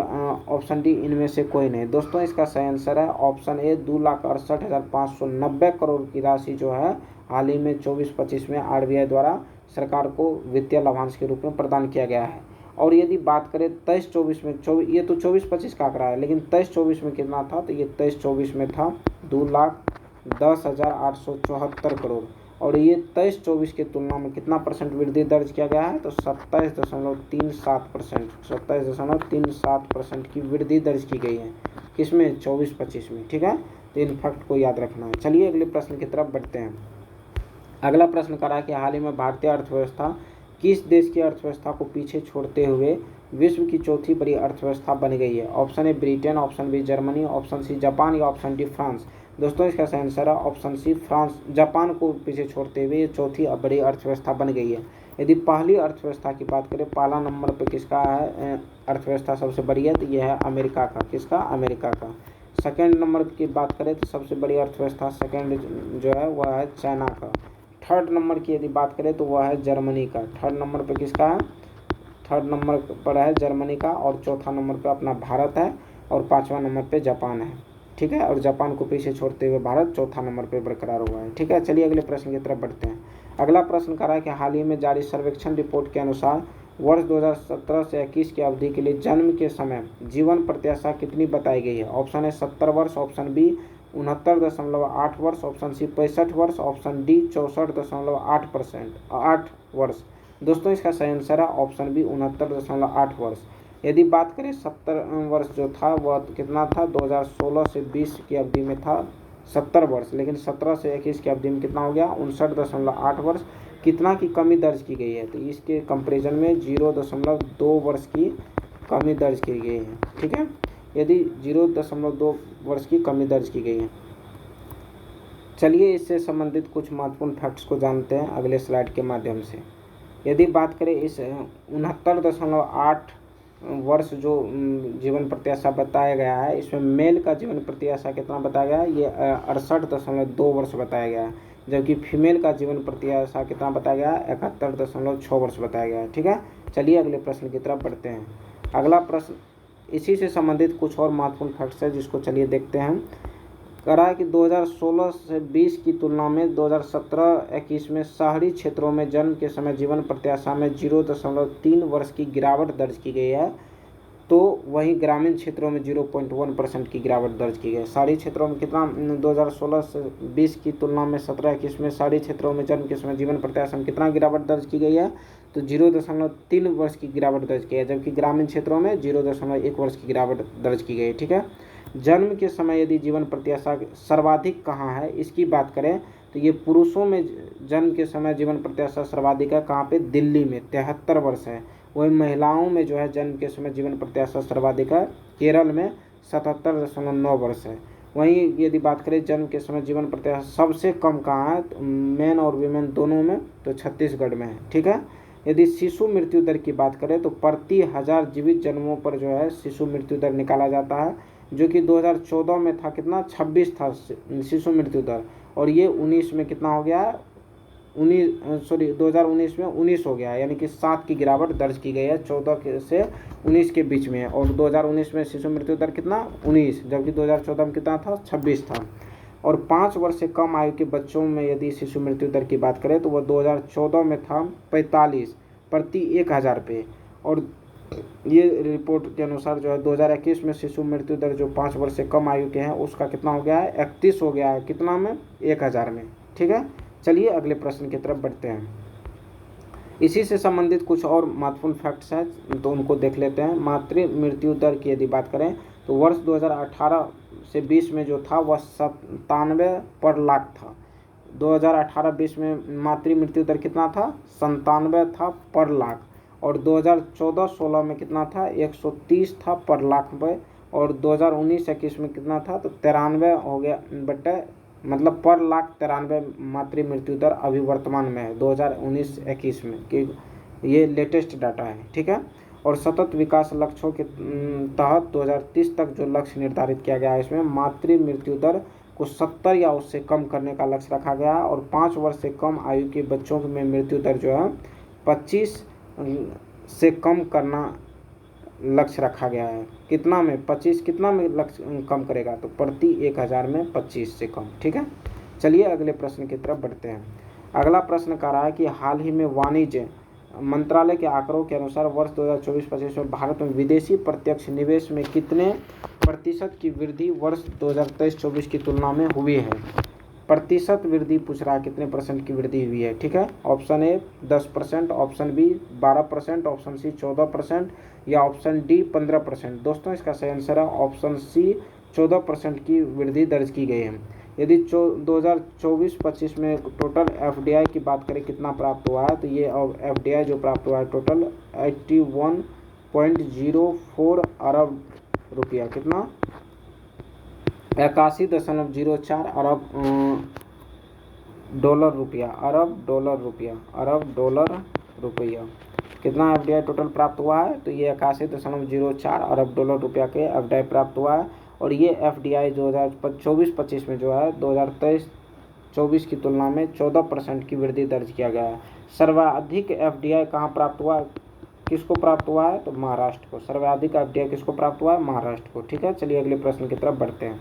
[SPEAKER 1] ऑप्शन डी इनमें से कोई नहीं। दोस्तों इसका सही आंसर है ऑप्शन ए 2,68,590 करोड़ की राशि जो है हाल ही में 24-25 में आरबीआई द्वारा सरकार को वित्तीय लाभांश के रूप में प्रदान किया गया है। और यदि बात करें 23-24 में, ये तो 24-25 का आंकड़ा है, लेकिन 23-24 में कितना था? तो ये 23-24 में था 2,10,874 करोड़। और ये 23-24 की तुलना में कितना परसेंट वृद्धि दर्ज किया गया है? तो 27.37%, 27.37% की वृद्धि दर्ज की गई है। किसमें? 24-25 में। ठीक है, तो इन फैक्ट को याद रखना है। चलिए अगले प्रश्न की तरफ बढ़ते हैं। अगला प्रश्न करा कि हाल ही में भारतीय अर्थव्यवस्था किस देश की अर्थव्यवस्था को पीछे छोड़ते हुए विश्व की चौथी बड़ी अर्थव्यवस्था बन गई है? Option A Britain, option B Germany, option C Japan या ऑप्शन डी फ्रांस। दोस्तों इसका सही आंसर है ऑप्शन सी फ्रांस। जापान को पीछे छोड़ते हुए ये चौथी बड़ी अर्थव्यवस्था बन गई है। यदि पहली अर्थव्यवस्था की बात करें, पहला नंबर पर किसका है अर्थव्यवस्था सबसे बड़ी है? तो यह है अमेरिका का। किसका? अमेरिका का। सेकेंड नंबर की बात करें तो सबसे बड़ी अर्थव्यवस्था सेकेंड जो है वह है चाइना का। थर्ड नंबर की यदि बात करें तो वह है जर्मनी का। थर्ड नंबर पे किसका है? थर्ड नंबर पर है जर्मनी का, और चौथा नंबर पे अपना भारत है, और पांचवा नंबर पे जापान है। ठीक है, और जापान को पीछे छोड़ते हुए भारत चौथा नंबर पे बरकरार हुआ है। ठीक है, चलिए अगले प्रश्न की तरफ बढ़ते हैं। अगला प्रश्न करा कि हाल ही में जारी सर्वेक्षण रिपोर्ट के अनुसार वर्ष 2017 से 21 की अवधि के लिए जन्म के समय जीवन प्रत्याशा कितनी बताई गई है? ऑप्शन ए 70 वर्ष, ऑप्शन बी 69.8 वर्ष, ऑप्शन सी 65 वर्ष, ऑप्शन डी 64.8 वर्ष। दोस्तों इसका सही आंसर है ऑप्शन बी 69.8 वर्ष। यदि बात करें 70 वर्ष जो था वह कितना था? 2016 से 20 की अवधि में था 70 वर्ष, लेकिन 17 से 21 की अवधि में कितना हो गया? 59.8 वर्ष। कितना की कमी दर्ज की गई है? तो इसके कंपैरिजन में 0.2 वर्ष की कमी दर्ज की गई है। ठीक है, यदि 0.2 वर्ष की कमी दर्ज की गई है। चलिए इससे संबंधित कुछ महत्वपूर्ण फैक्ट्स को जानते हैं अगले स्लाइड के माध्यम से। यदि बात करें इस 69.8 वर्ष जो जीवन प्रत्याशा बताया गया है, इसमें मेल का जीवन प्रत्याशा कितना बताया गया है? ये 68.2 वर्ष बताया गया है, जबकि फीमेल का जीवन प्रत्याशा कितना बताया गया है? 71.6 वर्ष बताया गया है। ठीक है, चलिए अगले प्रश्न की तरफ बढ़ते हैं। अगला प्रश्न इसी से संबंधित कुछ और महत्वपूर्ण फैक्ट्स है जिसको चलिए देखते हैं। कह रहा है कि 2016 से 20 की तुलना में 2017-21 में शहरी क्षेत्रों में जन्म के समय जीवन प्रत्याशा में 0.3 वर्ष की गिरावट दर्ज की गई है, तो वहीं ग्रामीण क्षेत्रों में 0.1% की गिरावट दर्ज की गई है। शहरी क्षेत्रों में कितना? 2016 से 20 की तुलना में 17-21 में शहरी क्षेत्रों में जन्म के समय जीवन प्रत्याशा में कितना गिरावट दर्ज की गई है? तो 0.3 वर्ष की गिरावट दर्ज की है, जबकि ग्रामीण क्षेत्रों में 0.1 वर्ष की गिरावट दर्ज की गई है। ठीक है, जन्म के समय यदि जीवन प्रत्याशा सर्वाधिक कहाँ है इसकी बात करें तो ये पुरुषों में जन्म के समय जीवन प्रत्याशा सर्वाधिक है कहाँ पे? दिल्ली में 73 वर्ष है। वही महिलाओं में जो है जन्म के समय जीवन प्रत्याशा सर्वाधिक है, केरल में 77.9 वर्ष है। वहीं यदि बात करें जन्म के समय जीवन प्रत्याशा सबसे कम कहाँ है? तो मेन और वीमेन दोनों में, तो छत्तीसगढ़ में है। ठीक है, यदि शिशु मृत्यु दर की बात करें तो प्रति 1000 जीवित जन्मों पर जो है शिशु मृत्यु दर निकाला जाता है, जो कि 2014 में था कितना? 26 था शिशु मृत्यु दर, और ये 19 में कितना हो गया है? 2019 में 19 हो गया है, यानी कि 7 की गिरावट दर्ज की गई है। 14 से 19 के बीच में है, और 2019 में शिशु मृत्यु दर कितना? 19, जबकि 2014 में कितना था? 26 था। और 5 वर्ष से कम आयु के बच्चों में यदि शिशु मृत्यु दर की बात करें तो वह 2014 में था 45 प्रति 1000 पे, और ये रिपोर्ट के अनुसार जो है 2021 में शिशु मृत्यु दर जो 5 वर्ष से कम आयु के हैं उसका कितना हो गया है? 31 हो गया है। कितना में? 1000 में। ठीक है, चलिए अगले प्रश्न की तरफ बढ़ते हैं। इसी से संबंधित कुछ और महत्वपूर्ण फैक्ट्स हैं तो उनको देख लेते हैं। मातृ मृत्यु दर की यदि बात करें तो वर्ष 2018 से 20 में जो था वह 97 पर लाख था। 2018-20 में मातृ मृत्यु दर कितना था? 97 था पर लाख, और 2014-16 में कितना था? 130 था पर लाख में, और 2019-21 में कितना था? तो 93 हो गया बटे, मतलब पर लाख 93 मातृ मृत्यु दर अभी वर्तमान में है 2019-21 में, कि ये लेटेस्ट डाटा है। ठीक है, और सतत विकास लक्ष्यों के तहत 2030 तक जो लक्ष्य निर्धारित किया गया है इसमें मातृ मृत्यु दर को 70 या उससे कम करने का लक्ष्य रखा गया है, और 5 वर्ष से कम आयु के बच्चों में मृत्यु दर जो है 25 से कम करना लक्ष्य रखा गया है। कितना में? 25। कितना में लक्ष्य कम करेगा? तो प्रति 1000 में 25 से कम। ठीक है, चलिए अगले प्रश्न की तरफ बढ़ते हैं। अगला प्रश्न कह रहा है कि हाल ही में वाणिज्य मंत्रालय के आंकड़ों के अनुसार वर्ष 2024-25 में भारत में विदेशी प्रत्यक्ष निवेश में कितने प्रतिशत की वृद्धि वर्ष 2023-24 की तुलना में हुई है? प्रतिशत वृद्धि पूछ रहा है, कितने परसेंट की वृद्धि हुई है। ठीक है, option A 10%, option B 12%, option C 14% या ऑप्शन डी 15%। दोस्तों इसका सही आंसर है ऑप्शन सी 14% की वृद्धि दर्ज की गई है। यदि 2024-25 में टोटल एफडीआई की बात करें कितना प्राप्त हुआ है, तो ये एफडीआई जो प्राप्त हुआ है टोटल 81.04 अरब रुपया। कितना? 81.04 अरब डॉलर रुपया, अरब डॉलर रुपया। कितना एफडीआई टोटल प्राप्त हुआ है? तो ये 81.04 अरब डॉलर रुपया के एफडीआई प्राप्त हुआ है, और ये एफडीआई 2024-25 में जो है 2023-24 की तुलना में 14% की वृद्धि दर्ज किया गया है। सर्वाधिक एफडीआई कहाँ प्राप्त हुआ? किसको प्राप्त हुआ है? तो महाराष्ट्र को। सर्वाधिक एफडीआई किसको प्राप्त हुआ है? महाराष्ट्र को। ठीक है, चलिए अगले प्रश्न की तरफ बढ़ते हैं।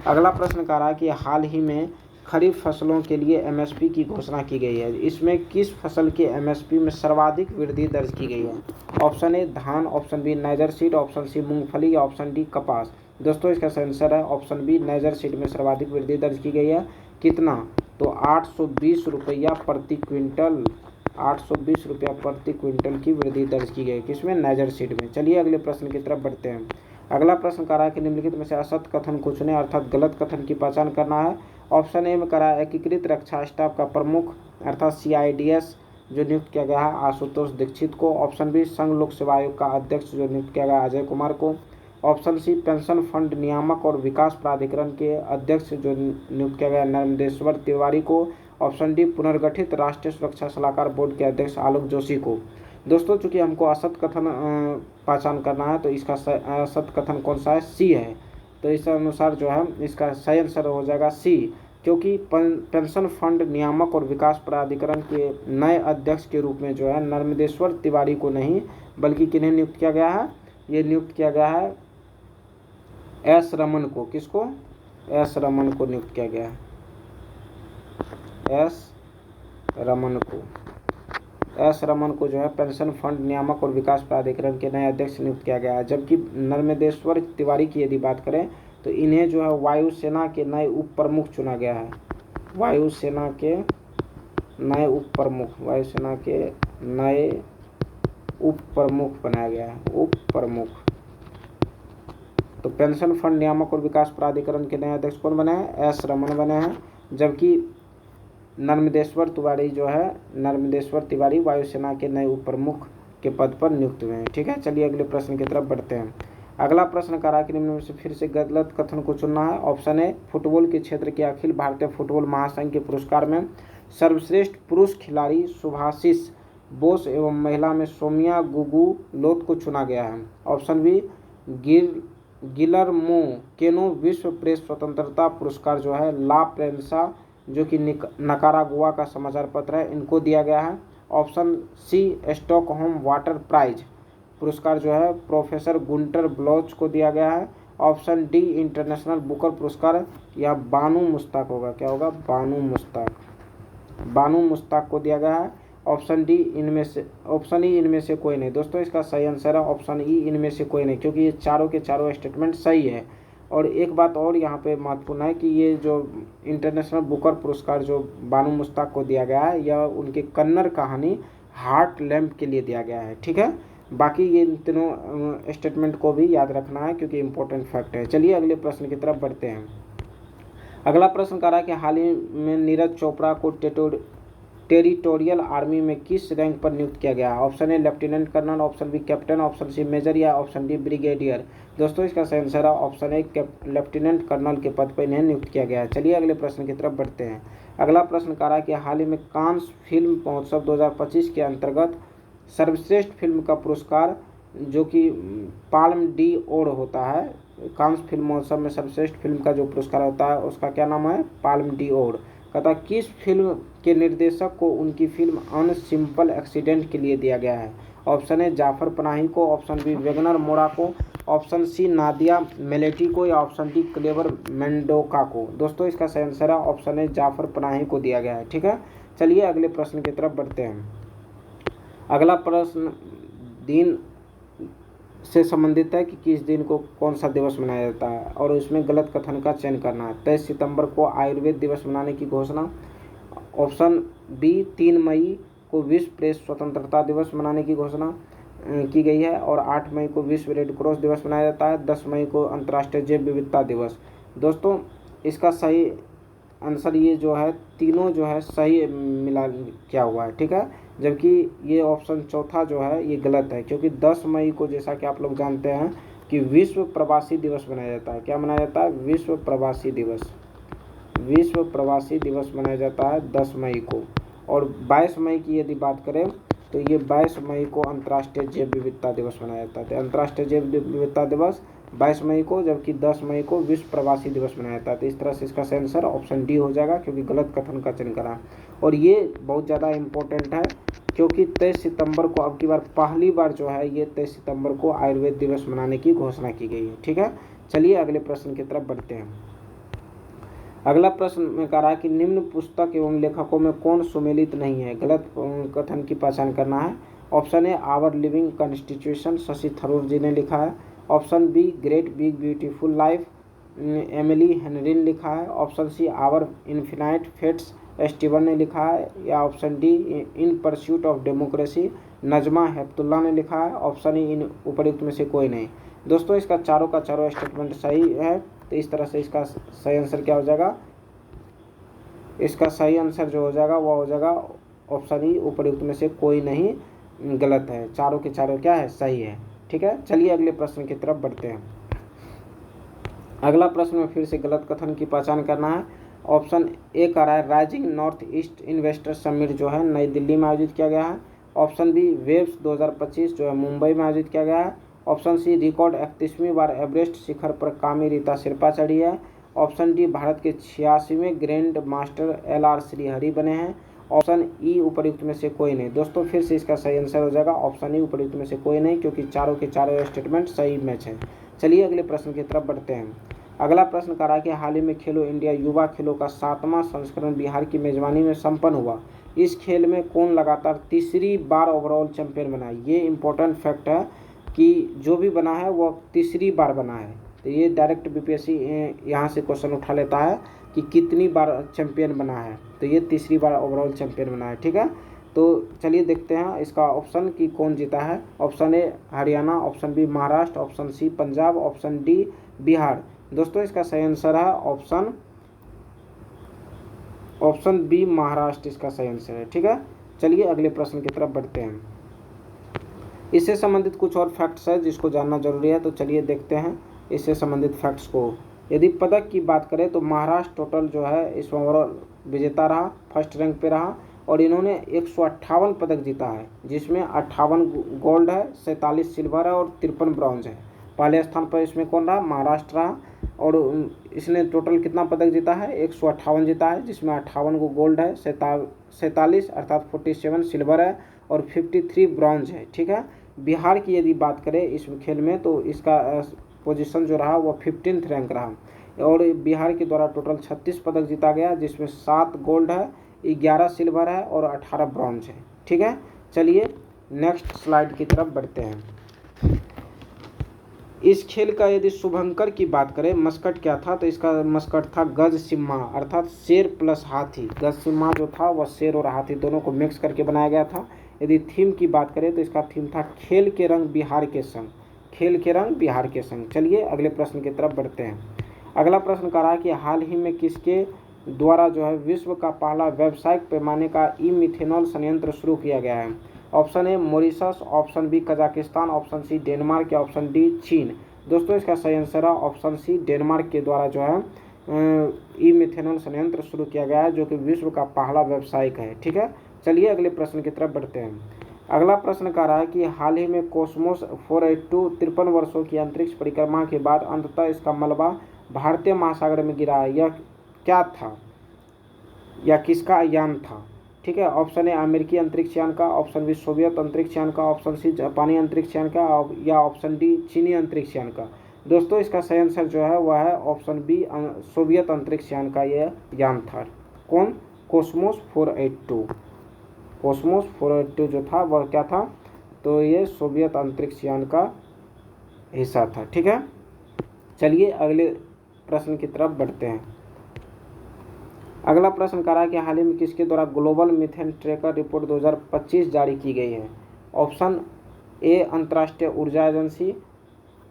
[SPEAKER 1] अगला प्रश्न कह रहा है कि हाल ही में खरीफ फसलों के लिए एमएसपी की घोषणा की गई है। इसमें किस फसल के एमएसपी में सर्वाधिक वृद्धि दर्ज की गई है? ऑप्शन ए धान, option B niger seed, option C मूंगफली या ऑप्शन डी कपास। दोस्तों इसका आंसर है ऑप्शन बी नाइजर सीड में सर्वाधिक वृद्धि दर्ज की गई है। कितना? तो 820 रुपया प्रति क्विंटल, 820 रुपया प्रति क्विंटल की वृद्धि दर्ज की गई, किसमें? नाइजर सीड में। चलिए अगले प्रश्न की तरफ बढ़ते हैं। अगला प्रश्न कह रहा है कि निम्नलिखित में से असत कथन को चुनें, अर्थात गलत कथन की पहचान करना है। ऑप्शन ए में कह रहा है एकीकृत रक्षा स्टाफ का प्रमुख अर्थात सीआईडीएस जो नियुक्त किया गया है आशुतोष दीक्षित को। ऑप्शन बी संघ लोक सेवा आयोग का अध्यक्ष जो नियुक्त किया गया अजय कुमार को। ऑप्शन सी पेंशन फंड नियामक और विकास प्राधिकरण के अध्यक्ष जो नियुक्त किया गया नर्मदेश्वर तिवारी को। ऑप्शन डी पुनर्गठित राष्ट्रीय सुरक्षा सलाहकार बोर्ड के अध्यक्ष आलोक जोशी को। दोस्तों चूंकि हमको असत कथन पहचान करना है तो इसका असत कथन कौन सा है? सी है। तो इस अनुसार जो है इसका सही आंसर हो जाएगा सी, क्योंकि पेंशन फंड नियामक और विकास प्राधिकरण के नए अध्यक्ष के रूप में जो है नर्मदेश्वर तिवारी को नहीं बल्कि किन्हें नियुक्त किया गया है? ये नियुक्त किया गया है एस रमन को। किसको? एस रमन को नियुक्त किया गया है, एस रमन को। एस रमन को जो है पेंशन फंड नियामक और विकास प्राधिकरण के नए अध्यक्ष नियुक्त किया गया है। जबकि नर्मदेश्वर तिवारी की यदि बात करें तो इन्हें जो है वायुसेना के नए उप प्रमुख चुना गया है। वायुसेना के नए उप प्रमुख, वायुसेना के नए उप प्रमुख बनाया गया है, उप प्रमुख। तो पेंशन फंड नियामक और विकास प्राधिकरण के नए अध्यक्ष कौन बने हैं? एस रमन बने हैं। जबकि नर्मदेश्वर तिवारी जो है, नर्मदेश्वर तिवारी वायुसेना के नए उप प्रमुख के पद पर नियुक्त हुए हैं। ठीक है, चलिए अगले प्रश्न की तरफ बढ़ते हैं। अगला प्रश्न कह रहा है कि निम्न में से फिर से गलत कथन को चुनना है। ऑप्शन ए फुटबॉल के क्षेत्र के अखिल भारतीय फुटबॉल महासंघ के पुरस्कार में सर्वश्रेष्ठ पुरुष खिलाड़ी सुभाषिस बोस एवं महिला में सोमिया गुगु लोत को चुना गया है। ऑप्शन बी गिलर्मो केनो विश्व प्रेस स्वतंत्रता पुरस्कार जो है ला प्रेंसा जो कि नकारागुआ का समाचार पत्र है इनको दिया गया है। Option C Stockholm water prize पुरस्कार जो है प्रोफेसर गुंटर ब्लॉच को दिया गया है। ऑप्शन डी इंटरनेशनल बुकर पुरस्कार या बानू मुश्ताक होगा। क्या होगा? बानू मुश्ताक, बानू मुश्ताक को दिया गया है। ऑप्शन डी इनमें से, ऑप्शन ई इनमें से कोई नहीं। दोस्तों इसका सही आंसर है ऑप्शन ई इनमें से कोई नहीं, क्योंकि ये चारों के चारों स्टेटमेंट सही है। और एक बात और यहाँ पे महत्वपूर्ण है कि ये जो इंटरनेशनल बुकर पुरस्कार जो बानू मुश्ताक को दिया गया है यह उनके कन्नड़ कहानी हार्ट लैम्प के लिए दिया गया है। ठीक है, बाकी ये तीनों स्टेटमेंट को भी याद रखना है क्योंकि इम्पोर्टेंट फैक्ट है। चलिए अगले प्रश्न की तरफ बढ़ते हैं। अगला प्रश्न कह रहा है कि हाल ही में नीरज चोपड़ा को टेरिटोरियल आर्मी में किस रैंक पर नियुक्त किया गया है? Option A lieutenant colonel, option B captain, option C major या ऑप्शन डी ब्रिगेडियर। दोस्तों इसका सही आंसर है ऑप्शन ए लेफ्टिनेंट कर्नल के पद पर इन्हें नियुक्त किया गया है। चलिए अगले प्रश्न की तरफ बढ़ते हैं। अगला प्रश्न कह रहा है कि हाल ही में कांस फिल्म महोत्सव 2025 के अंतर्गत सर्वश्रेष्ठ फिल्म का पुरस्कार जो कि पाल्म डी ओर होता है, कांस फिल्म महोत्सव में सर्वश्रेष्ठ फिल्म का जो पुरस्कार होता है उसका क्या नाम है? पाल्म डी ओर। कहता किस फिल्म के निर्देशक को उनकी फिल्म अन सिंपल एक्सीडेंट के लिए दिया गया है? ऑप्शन ए जाफर पनाही को, ऑप्शन बी वेगनर मोरा को, ऑप्शन सी नादिया मेलेटी को या ऑप्शन डी क्लेवर मेंडोका को। दोस्तों इसका सही आंसर है ऑप्शन ए जाफर पनाही को दिया गया है। ठीक है, चलिए अगले प्रश्न की तरफ बढ़ते हैं। अगला प्रश्न दिन से संबंधित है कि किस दिन को कौन सा दिवस मनाया जाता है और उसमें गलत कथन का चयन करना है। 23 सितंबर को आयुर्वेद दिवस मनाने की घोषणा। ऑप्शन बी 3 मई को विश्व प्रेस स्वतंत्रता दिवस मनाने की घोषणा की गई है और 8 मई को विश्व रेड क्रॉस दिवस मनाया जाता है। 10 मई को अंतर्राष्ट्रीय जैव विविधता दिवस। दोस्तों इसका सही आंसर ये जो है तीनों जो है सही मिला क्या हुआ है। ठीक है, जबकि ये ऑप्शन चौथा जो है ये गलत है, क्योंकि 10 मई को जैसा कि आप लोग जानते हैं कि विश्व प्रवासी दिवस मनाया जाता है। क्या मनाया जाता है? विश्व प्रवासी दिवस। विश्व प्रवासी दिवस मनाया जाता है 10 मई को। और 22 मई की यदि बात करें तो ये 22 मई को अंतर्राष्ट्रीय जैव विविधता दिवस मनाया जाता है। तो अंतर्राष्ट्रीय जैव विविधता दिवस 22 मई को, जबकि 10 मई को विश्व प्रवासी दिवस मनाया जाता है। तो इस तरह से इसका आंसर ऑप्शन डी हो जाएगा, क्योंकि गलत कथन का चयन करा। और ये बहुत ज़्यादा इम्पोर्टेंट है क्योंकि 23 सितंबर को अब की बार पहली बार जो है ये 23 सितंबर को आयुर्वेद दिवस मनाने की घोषणा की गई है। ठीक है, चलिए अगले प्रश्न की तरफ बढ़ते हैं। अगला प्रश्न में कह रहा है कि निम्न पुस्तक एवं लेखकों में कौन सुमेलित नहीं है। गलत कथन की पहचान करना है। Option A our living constitution, Shashi Tharoor ji ने लिखा है। Option B great big beautiful life, Emily Henry ने लिखा है। Option C our infinite fates, Steven ने लिखा है। या option D in pursuit of democracy, Najma Heptulla ने लिखा है। ऑप्शन ई इन उपयुक्त में से कोई नहीं। दोस्तों इसका चारों का चारों स्टेटमेंट सही है, तो इस तरह से इसका सही आंसर क्या हो जाएगा, इसका सही आंसर जो हो जाएगा वह हो जाएगा ऑप्शन ई उपयुक्त में से कोई नहीं गलत है। चारों के चारों क्या है, सही है। ठीक है, चलिए अगले प्रश्न की तरफ बढ़ते हैं। अगला प्रश्न में फिर से गलत कथन की पहचान करना है। ऑप्शन ए कह रहा है rising north east investor summit जो है नई दिल्ली में आयोजित किया गया है। ऑप्शन बी वेव्स 2025 जो है मुंबई में आयोजित किया गया है। ऑप्शन सी रिकॉर्ड 31वीं बार एवरेस्ट शिखर पर कामी रीता शेरपा चढ़ी है। ऑप्शन डी भारत के 86वें ग्रैंड मास्टर LR श्रीहरि बने हैं। ऑप्शन ई उपयुक्त में से कोई नहीं। दोस्तों फिर से इसका सही आंसर हो जाएगा ऑप्शन ई उपयुक्त में से कोई नहीं, क्योंकि चारों के चारों स्टेटमेंट सही मैच है। चलिए अगले प्रश्न की तरफ बढ़ते हैं। अगला प्रश्न कह रहा है कि हाल ही में खेलो इंडिया युवा खेलों का 7वां संस्करण बिहार की मेजबानी में संपन्न हुआ। इस खेल में कौन लगातार तीसरी बार ओवरऑल चैंपियन बना है। ये इंपॉर्टेंट फैक्ट है कि जो भी बना है वो तीसरी बार बना है। तो ये डायरेक्ट बीपीएससी यहाँ से क्वेश्चन उठा लेता है कि कितनी बार चैंपियन बना है, तो ये तीसरी बार ओवरऑल चैंपियन बना है। ठीक है, तो चलिए देखते हैं इसका ऑप्शन कि कौन जीता है। Option A Haryana, option B Maharashtra, option C Punjab, option D Bihar. दोस्तों इसका सही आंसर है ऑप्शन बी महाराष्ट्र, इसका सही आंसर है। ठीक है, चलिए अगले प्रश्न की तरफ बढ़ते हैं। इससे संबंधित कुछ और फैक्ट्स है जिसको जानना जरूरी है, तो चलिए देखते हैं इससे संबंधित फैक्ट्स को। यदि पदक की बात करें तो महाराष्ट्र टोटल जो है इस ओवरऑल विजेता रहा, फर्स्ट रैंक पे रहा, और इन्होंने 158 पदक जीता है, जिसमें 58 गोल्ड है, 47 सिल्वर है और 53 ब्रॉन्ज है। पहले स्थान पर इसमें कौन रहा, महाराष्ट्र रहा, और इसने टोटल कितना पदक जीता है, 158 जीता है, जिसमें 58 को गोल्ड है, 47 अर्थात 47 सिल्वर है और 53 ब्रॉन्ज है। ठीक है, बिहार की यदि बात करें इस खेल में तो इसका पोजीशन जो रहा वो 15th रैंक रहा, और बिहार के द्वारा टोटल 36 पदक जीता गया, जिसमें 7 गोल्ड है, 11 सिल्वर है और 18 ब्रॉन्ज है। ठीक है, चलिए नेक्स्ट स्लाइड की तरफ बढ़ते हैं। इस खेल का यदि शुभंकर की बात करें, मस्कट क्या था, तो इसका मस्कट था गज सिम्हा अर्थात शेर प्लस हाथी। गज सिम्हा जो था वह शेर और हाथी दोनों को मिक्स करके बनाया गया था। यदि थीम की बात करें तो इसका थीम था खेल के रंग बिहार के संग, खेल के रंग बिहार के संग। चलिए अगले प्रश्न की तरफ बढ़ते हैं। अगला प्रश्न कह रहा है कि हाल ही में किसके द्वारा जो है विश्व का पहला व्यावसायिक पैमाने का ई मिथेनॉल संयंत्र शुरू किया गया है। Option A Mauritius, option B Kazakhstan, option C Denmark या ऑप्शन डी चीन। दोस्तों इसका सही आंसर है ऑप्शन सी, डेनमार्क के द्वारा जो है ई मिथेनॉल संयंत्र शुरू किया गया है, जो कि विश्व का पहला व्यावसायिक है। ठीक है, चलिए अगले प्रश्न की तरफ बढ़ते हैं। अगला प्रश्न कह रहा है कि हाल ही में कॉस्मोस 482 53 वर्षों की अंतरिक्ष परिक्रमा के बाद अंततः इसका मलबा भारतीय महासागर में गिरा है। यह क्या था या किसका यान था। ठीक है, ऑप्शन ए अमेरिकी अंतरिक्ष यान का, ऑप्शन बी सोवियत अंतरिक्ष यान का, ऑप्शन सी जापानी अंतरिक्ष यान का, या ऑप्शन डी चीनी अंतरिक्ष यान का। दोस्तों इसका सही आंसर जो है वह है ऑप्शन बी सोवियत अंतरिक्ष यान का यह यान था। कौन, कॉस्मोस 482। कॉस्मोस 482 जो था वह क्या था, तो ये सोवियत अंतरिक्ष यान का हिस्सा था। ठीक है, चलिए अगले प्रश्न की तरफ बढ़ते हैं। अगला प्रश्न कह रहा है कि हाल ही में किसके द्वारा ग्लोबल मीथेन ट्रैकर रिपोर्ट 2025 जारी की गई है। ऑप्शन ए अंतर्राष्ट्रीय ऊर्जा agency,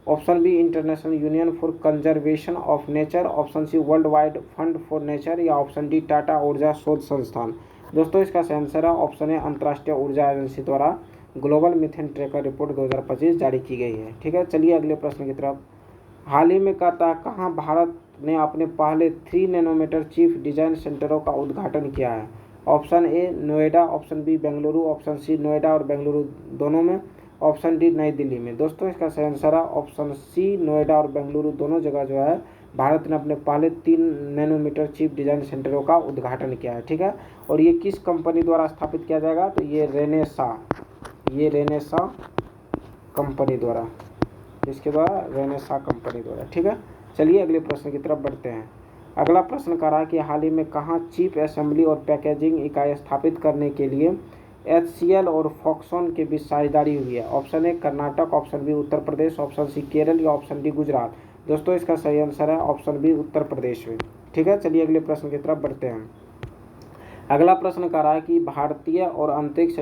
[SPEAKER 1] option B international union for conservation of nature, option C world wide fund for nature, या ऑप्शन डी टाटा ऊर्जा शोध संस्थान। दोस्तों इसका सही आंसर है ऑप्शन ए अंतर्राष्ट्रीय ऊर्जा एजेंसी द्वारा ग्लोबल मीथेन ट्रैकर रिपोर्ट 2025 जारी की गई है। ठीक है, चलिए अगले प्रश्न की तरफ। हाल ही में कहाँ भारत ने अपने पहले 3 नैनोमीटर चीफ डिजाइन सेंटरों का उद्घाटन किया है। Option A Noida, option B Bengaluru, option C Noida और बेंगलुरु दोनों में, ऑप्शन डी नई दिल्ली में। दोस्तों इसका सही आंसर है ऑप्शन सी, नोएडा और बेंगलुरु दोनों जगह जो है भारत ने अपने पहले 3 नैनोमीटर चीफ डिजाइन सेंटरों का उद्घाटन किया है। ठीक है, और ये किस कंपनी द्वारा स्थापित किया जाएगा, तो ये रेनेसा कंपनी द्वारा, इसके द्वारा रेनेसा कंपनी द्वारा। ठीक है, चलिए अगले प्रश्न की तरफ बढ़ते हैं। अगला प्रश्न कह रहा है कि हाल ही में कहाँ चिप असेंबली और पैकेजिंग इकाई स्थापित करने के लिए HCL और फॉक्सकॉन के बीच साझेदारी हुई है। Option A Karnataka, option B Uttar Pradesh, option C Kerala या ऑप्शन डी गुजरात। दोस्तों इसका सही आंसर है ऑप्शन बी उत्तर प्रदेश में। ठीक है, चलिए अगले प्रश्न की तरफ बढ़ते हैं। अगला प्रश्न कह रहा है कि भारतीय और अंतरिक्ष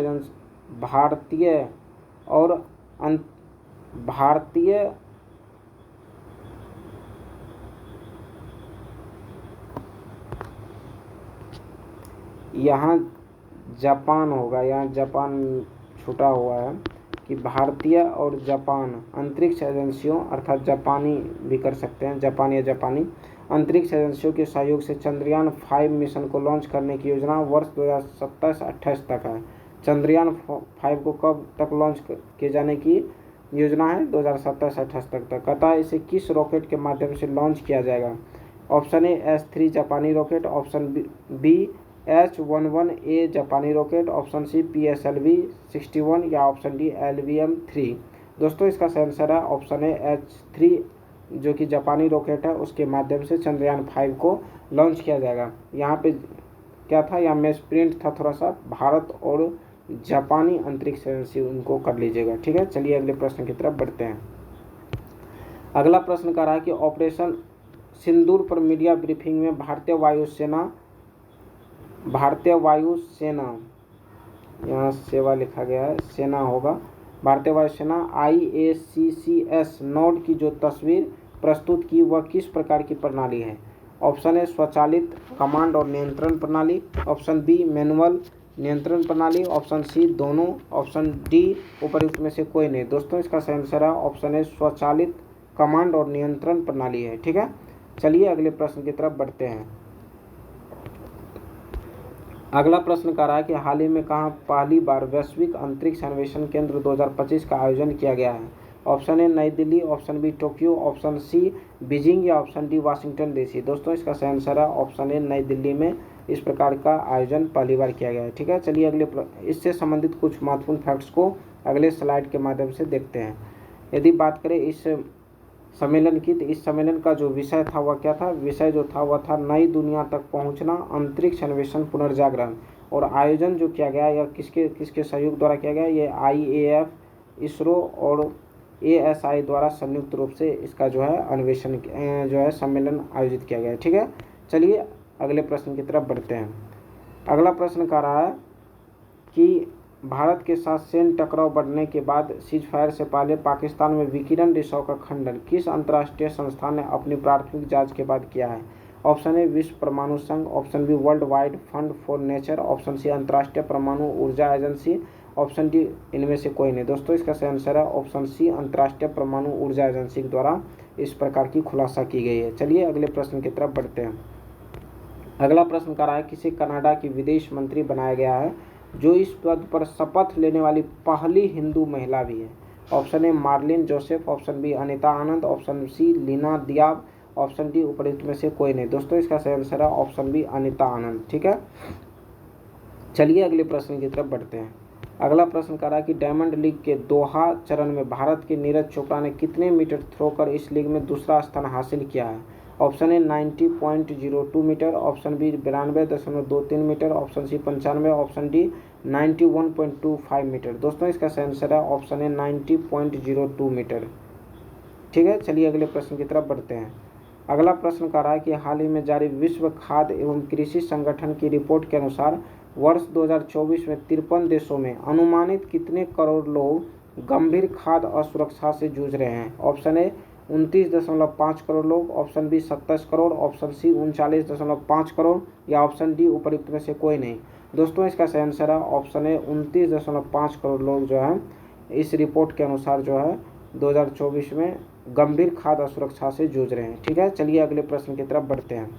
[SPEAKER 1] यहाँ जापान होगा, यहाँ जापान छूटा हुआ है कि भारतीय और जापान अंतरिक्ष एजेंसियों अर्थात जापानी भी कर सकते हैं, जापान या जापानी अंतरिक्ष एजेंसियों के सहयोग से चंद्रयान 5 मिशन को लॉन्च करने की योजना वर्ष 2027-28 तक है। चंद्रयान 5 को कब तक लॉन्च किए जाने की योजना है? 2027-28 तक। अतः इसे किस रॉकेट के माध्यम से लॉन्च किया जाएगा? ऑप्शन ए S3 जापानी रॉकेट, ऑप्शन बी H11A जापानी रॉकेट, ऑप्शन सी PSLV-61 या ऑप्शन डी LVM-3। दोस्तों इसका सही आंसर है ऑप्शन ए H3 जो कि जापानी रॉकेट है, उसके माध्यम से चंद्रयान 5 को लॉन्च किया जाएगा। यहाँ पे क्या था, यहाँ में प्रिंट था थोड़ा सा, भारत और जापानी अंतरिक्ष एजेंसी उनको कर लीजिएगा। ठीक है, चलिए अगले प्रश्न की तरफ बढ़ते हैं। अगला प्रश्न कह रहा है कि ऑपरेशन सिंदूर पर मीडिया ब्रीफिंग में भारतीय वायुसेना यहाँ सेवा लिखा गया है, सेना होगा, भारतीय वायुसेना IACCS नोड की जो तस्वीर प्रस्तुत की वह किस प्रकार की प्रणाली है? ऑप्शन ए स्वचालित कमांड और नियंत्रण प्रणाली, ऑप्शन बी मैनुअल नियंत्रण प्रणाली, ऑप्शन सी दोनों, ऑप्शन डी उपर्युक्त में से कोई नहीं। दोस्तों इसका सही आंसर है ऑप्शन ए स्वचालित कमांड और नियंत्रण प्रणाली है। ठीक है, चलिए अगले प्रश्न की तरफ बढ़ते हैं। अगला प्रश्न कह रहा है कि हाल ही में कहाँ पहली बार वैश्विक अंतरिक्ष अन्वेषण केंद्र 2025 का आयोजन किया गया है? Option A New Delhi, option B Tokyo, option C Beijing या ऑप्शन डी वाशिंगटन DC। दोस्तों इसका सही आंसर है ऑप्शन ए नई दिल्ली में इस प्रकार का आयोजन पहली बार किया गया है। ठीक है, चलिए अगले इससे संबंधित कुछ महत्वपूर्ण फैक्ट्स को अगले स्लाइड के माध्यम से देखते हैं। यदि बात करें इस सम्मेलन की, तो इस सम्मेलन का जो विषय था वह क्या था? विषय जो था वह था नई दुनिया तक पहुंचना, अंतरिक्ष अन्वेषण पुनर्जागरण। और आयोजन जो किया गया यह किसके सहयोग द्वारा किया गया? ये IAF, इसरो और ASI द्वारा संयुक्त रूप से इसका जो है अन्वेषण जो है सम्मेलन आयोजित किया गया है। ठीक है, चलिए अगले प्रश्न की तरफ बढ़ते हैं। अगला प्रश्न कह रहा है कि भारत के साथ सैन्य टकराव बढ़ने के बाद सीजफायर से पहले पाकिस्तान में विकिरण रिसाव का खंडन किस अंतर्राष्ट्रीय संस्थान ने अपनी प्राथमिक जांच के बाद किया है? ऑप्शन ए विश्व परमाणु संघ, option B world wide fund for nature, option C अंतर्राष्ट्रीय परमाणु ऊर्जा एजेंसी, ऑप्शन डी इनमें से कोई नहीं। दोस्तों इसका सही आंसर है ऑप्शन सी अंतर्राष्ट्रीय परमाणु ऊर्जा एजेंसी के द्वारा इस प्रकार की खुलासा की गई है। चलिए अगले प्रश्न की तरफ बढ़ते हैं। अगला प्रश्न कह रहा है किसे कनाडा की विदेश मंत्री बनाया गया है जो इस पद पर शपथ लेने वाली पहली हिंदू महिला भी है? Option A Marlin Joseph, option B Anita Anand, option C Leena Diab, option D उपर्युक्त में से कोई नहीं। दोस्तों इसका सही आंसर है ऑप्शन बी अनीता आनंद। ठीक है, चलिए अगले प्रश्न की तरफ बढ़ते हैं। अगला प्रश्न कह रहा है कि डायमंड लीग के दोहा चरण में भारत के नीरज चोपड़ा ने कितने मीटर थ्रो कर इस लीग में दूसरा स्थान हासिल किया है? Option A 90.02 metre, option B 92.23 metre, option C 95, option D 91.25 metre. दोस्तों इसका सही आंसर है ऑप्शन ए 90.02 मीटर। ठीक है, चलिए अगले प्रश्न की तरफ बढ़ते हैं। अगला प्रश्न कह रहा है कि हाल ही में जारी विश्व खाद्य एवं कृषि संगठन की रिपोर्ट के अनुसार वर्ष 2024 में 53 देशों में अनुमानित कितने करोड़ लोग गंभीर खाद्य असुरक्षा से जूझ रहे हैं? ऑप्शन ए 29.5 करोड़ लोग, option B 27 crore, option C 39.5 crore या ऑप्शन डी उपर्युक्त में से कोई नहीं। दोस्तों इसका सही आंसर है ऑप्शन ए 29.5 करोड़ लोग जो है इस रिपोर्ट के अनुसार जो है 2024 में गंभीर खाद्य असुरक्षा से जूझ रहे हैं। ठीक है, चलिए अगले प्रश्न की तरफ बढ़ते हैं।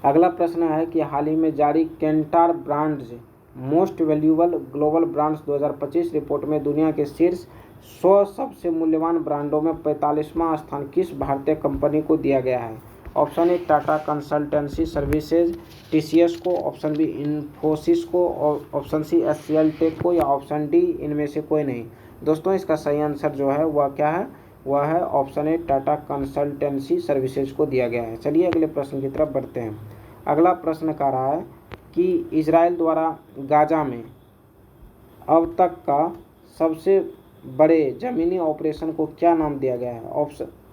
[SPEAKER 1] अगला प्रश्न है कि हाल ही में जारी Kantar brands most valuable global brands 2025 report में दुनिया के शीर्ष 100 सबसे मूल्यवान ब्रांडों में 45वां स्थान किस भारतीय कंपनी को दिया गया है? ऑप्शन ए टाटा कंसल्टेंसी सर्विसेज TCS को, ऑप्शन बी इन्फोसिस को, ऑप्शन सी HCL टेक को या ऑप्शन डी इनमें से कोई नहीं। दोस्तों इसका सही आंसर जो है वह क्या है? वह है ऑप्शन ए टाटा कंसल्टेंसी सर्विसेज को दिया गया है। चलिए अगले प्रश्न की तरफ बढ़ते हैं। अगला प्रश्न कह रहा है कि इजराइल द्वारा गाजा में अब तक का सबसे बड़े ज़मीनी ऑपरेशन को क्या नाम दिया गया है?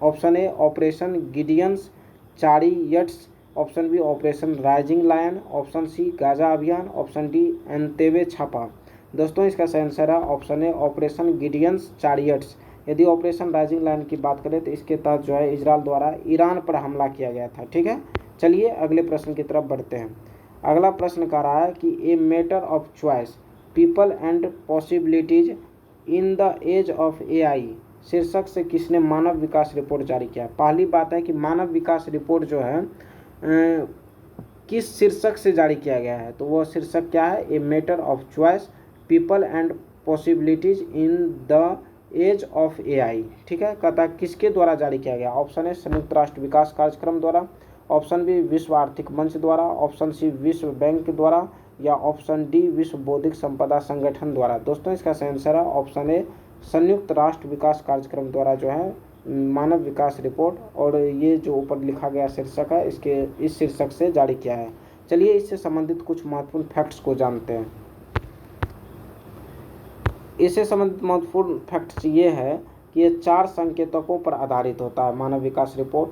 [SPEAKER 1] Option A operation Gideon's chariots, option B operation rising lion, option C Gaza अभियान, ऑप्शन डी एंतेबे छापा। दोस्तों इसका सही आंसर है option A operation Gideon's chariots. यदि ऑपरेशन राइजिंग लाइन की बात करें तो इसके तहत जो है इजराइल द्वारा ईरान पर हमला किया गया था। ठीक है, चलिए अगले प्रश्न की तरफ बढ़ते हैं। अगला प्रश्न कह रहा है कि a matter of choice people and possibilities in the age of AI शीर्षक से किसने मानव विकास रिपोर्ट जारी किया? पहली बात है कि मानव विकास रिपोर्ट जो है किस शीर्षक से जारी किया गया है, तो वह शीर्षक क्या है? A matter of choice people and possibilities in the age of AI. ठीक है, कहता है किसके द्वारा जारी किया गया? ऑप्शन ए संयुक्त राष्ट्र विकास कार्यक्रम द्वारा, ऑप्शन बी विश्व आर्थिक मंच द्वारा, ऑप्शन सी विश्व बैंक द्वारा, या ऑप्शन डी विश्व बौद्धिक संपदा संगठन द्वारा। दोस्तों इसका सही आंसर है ऑप्शन ए संयुक्त राष्ट्र विकास कार्यक्रम द्वारा जो है मानव विकास रिपोर्ट, और ये जो ऊपर लिखा गया शीर्षक है इस शीर्षक से जारी किया है। चलिए इससे संबंधित कुछ महत्वपूर्ण फैक्ट्स को जानते हैं। इससे संबंधित महत्वपूर्ण फैक्ट्स ये है कि ये 4 संकेतकों पर आधारित होता है मानव विकास रिपोर्ट।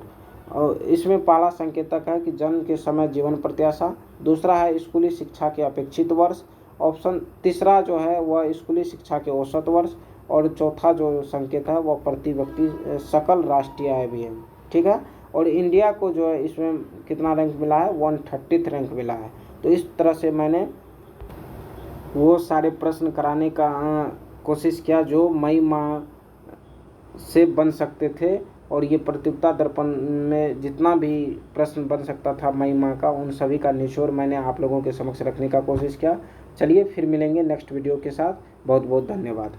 [SPEAKER 1] और इसमें पहला संकेतक है कि जन्म के समय जीवन प्रत्याशा, दूसरा है स्कूली शिक्षा के अपेक्षित वर्ष, ऑप्शन तीसरा जो है वह स्कूली शिक्षा के औसत वर्ष, और चौथा जो संकेत है वह प्रति व्यक्ति सकल राष्ट्रीय आय भी है। ठीक है, और इंडिया को जो है इसमें कितना रैंक मिला है? 130 रैंक मिला है। तो इस तरह से मैंने वो सारे प्रश्न कराने का कोशिश किया जो मई माह से बन सकते थे, और ये प्रतियोगिता दर्पण में जितना भी प्रश्न बन सकता था मई माह का, उन सभी का निचोड़ मैंने आप लोगों के समक्ष रखने का कोशिश किया। चलिए फिर मिलेंगे नेक्स्ट वीडियो के साथ। बहुत बहुत धन्यवाद।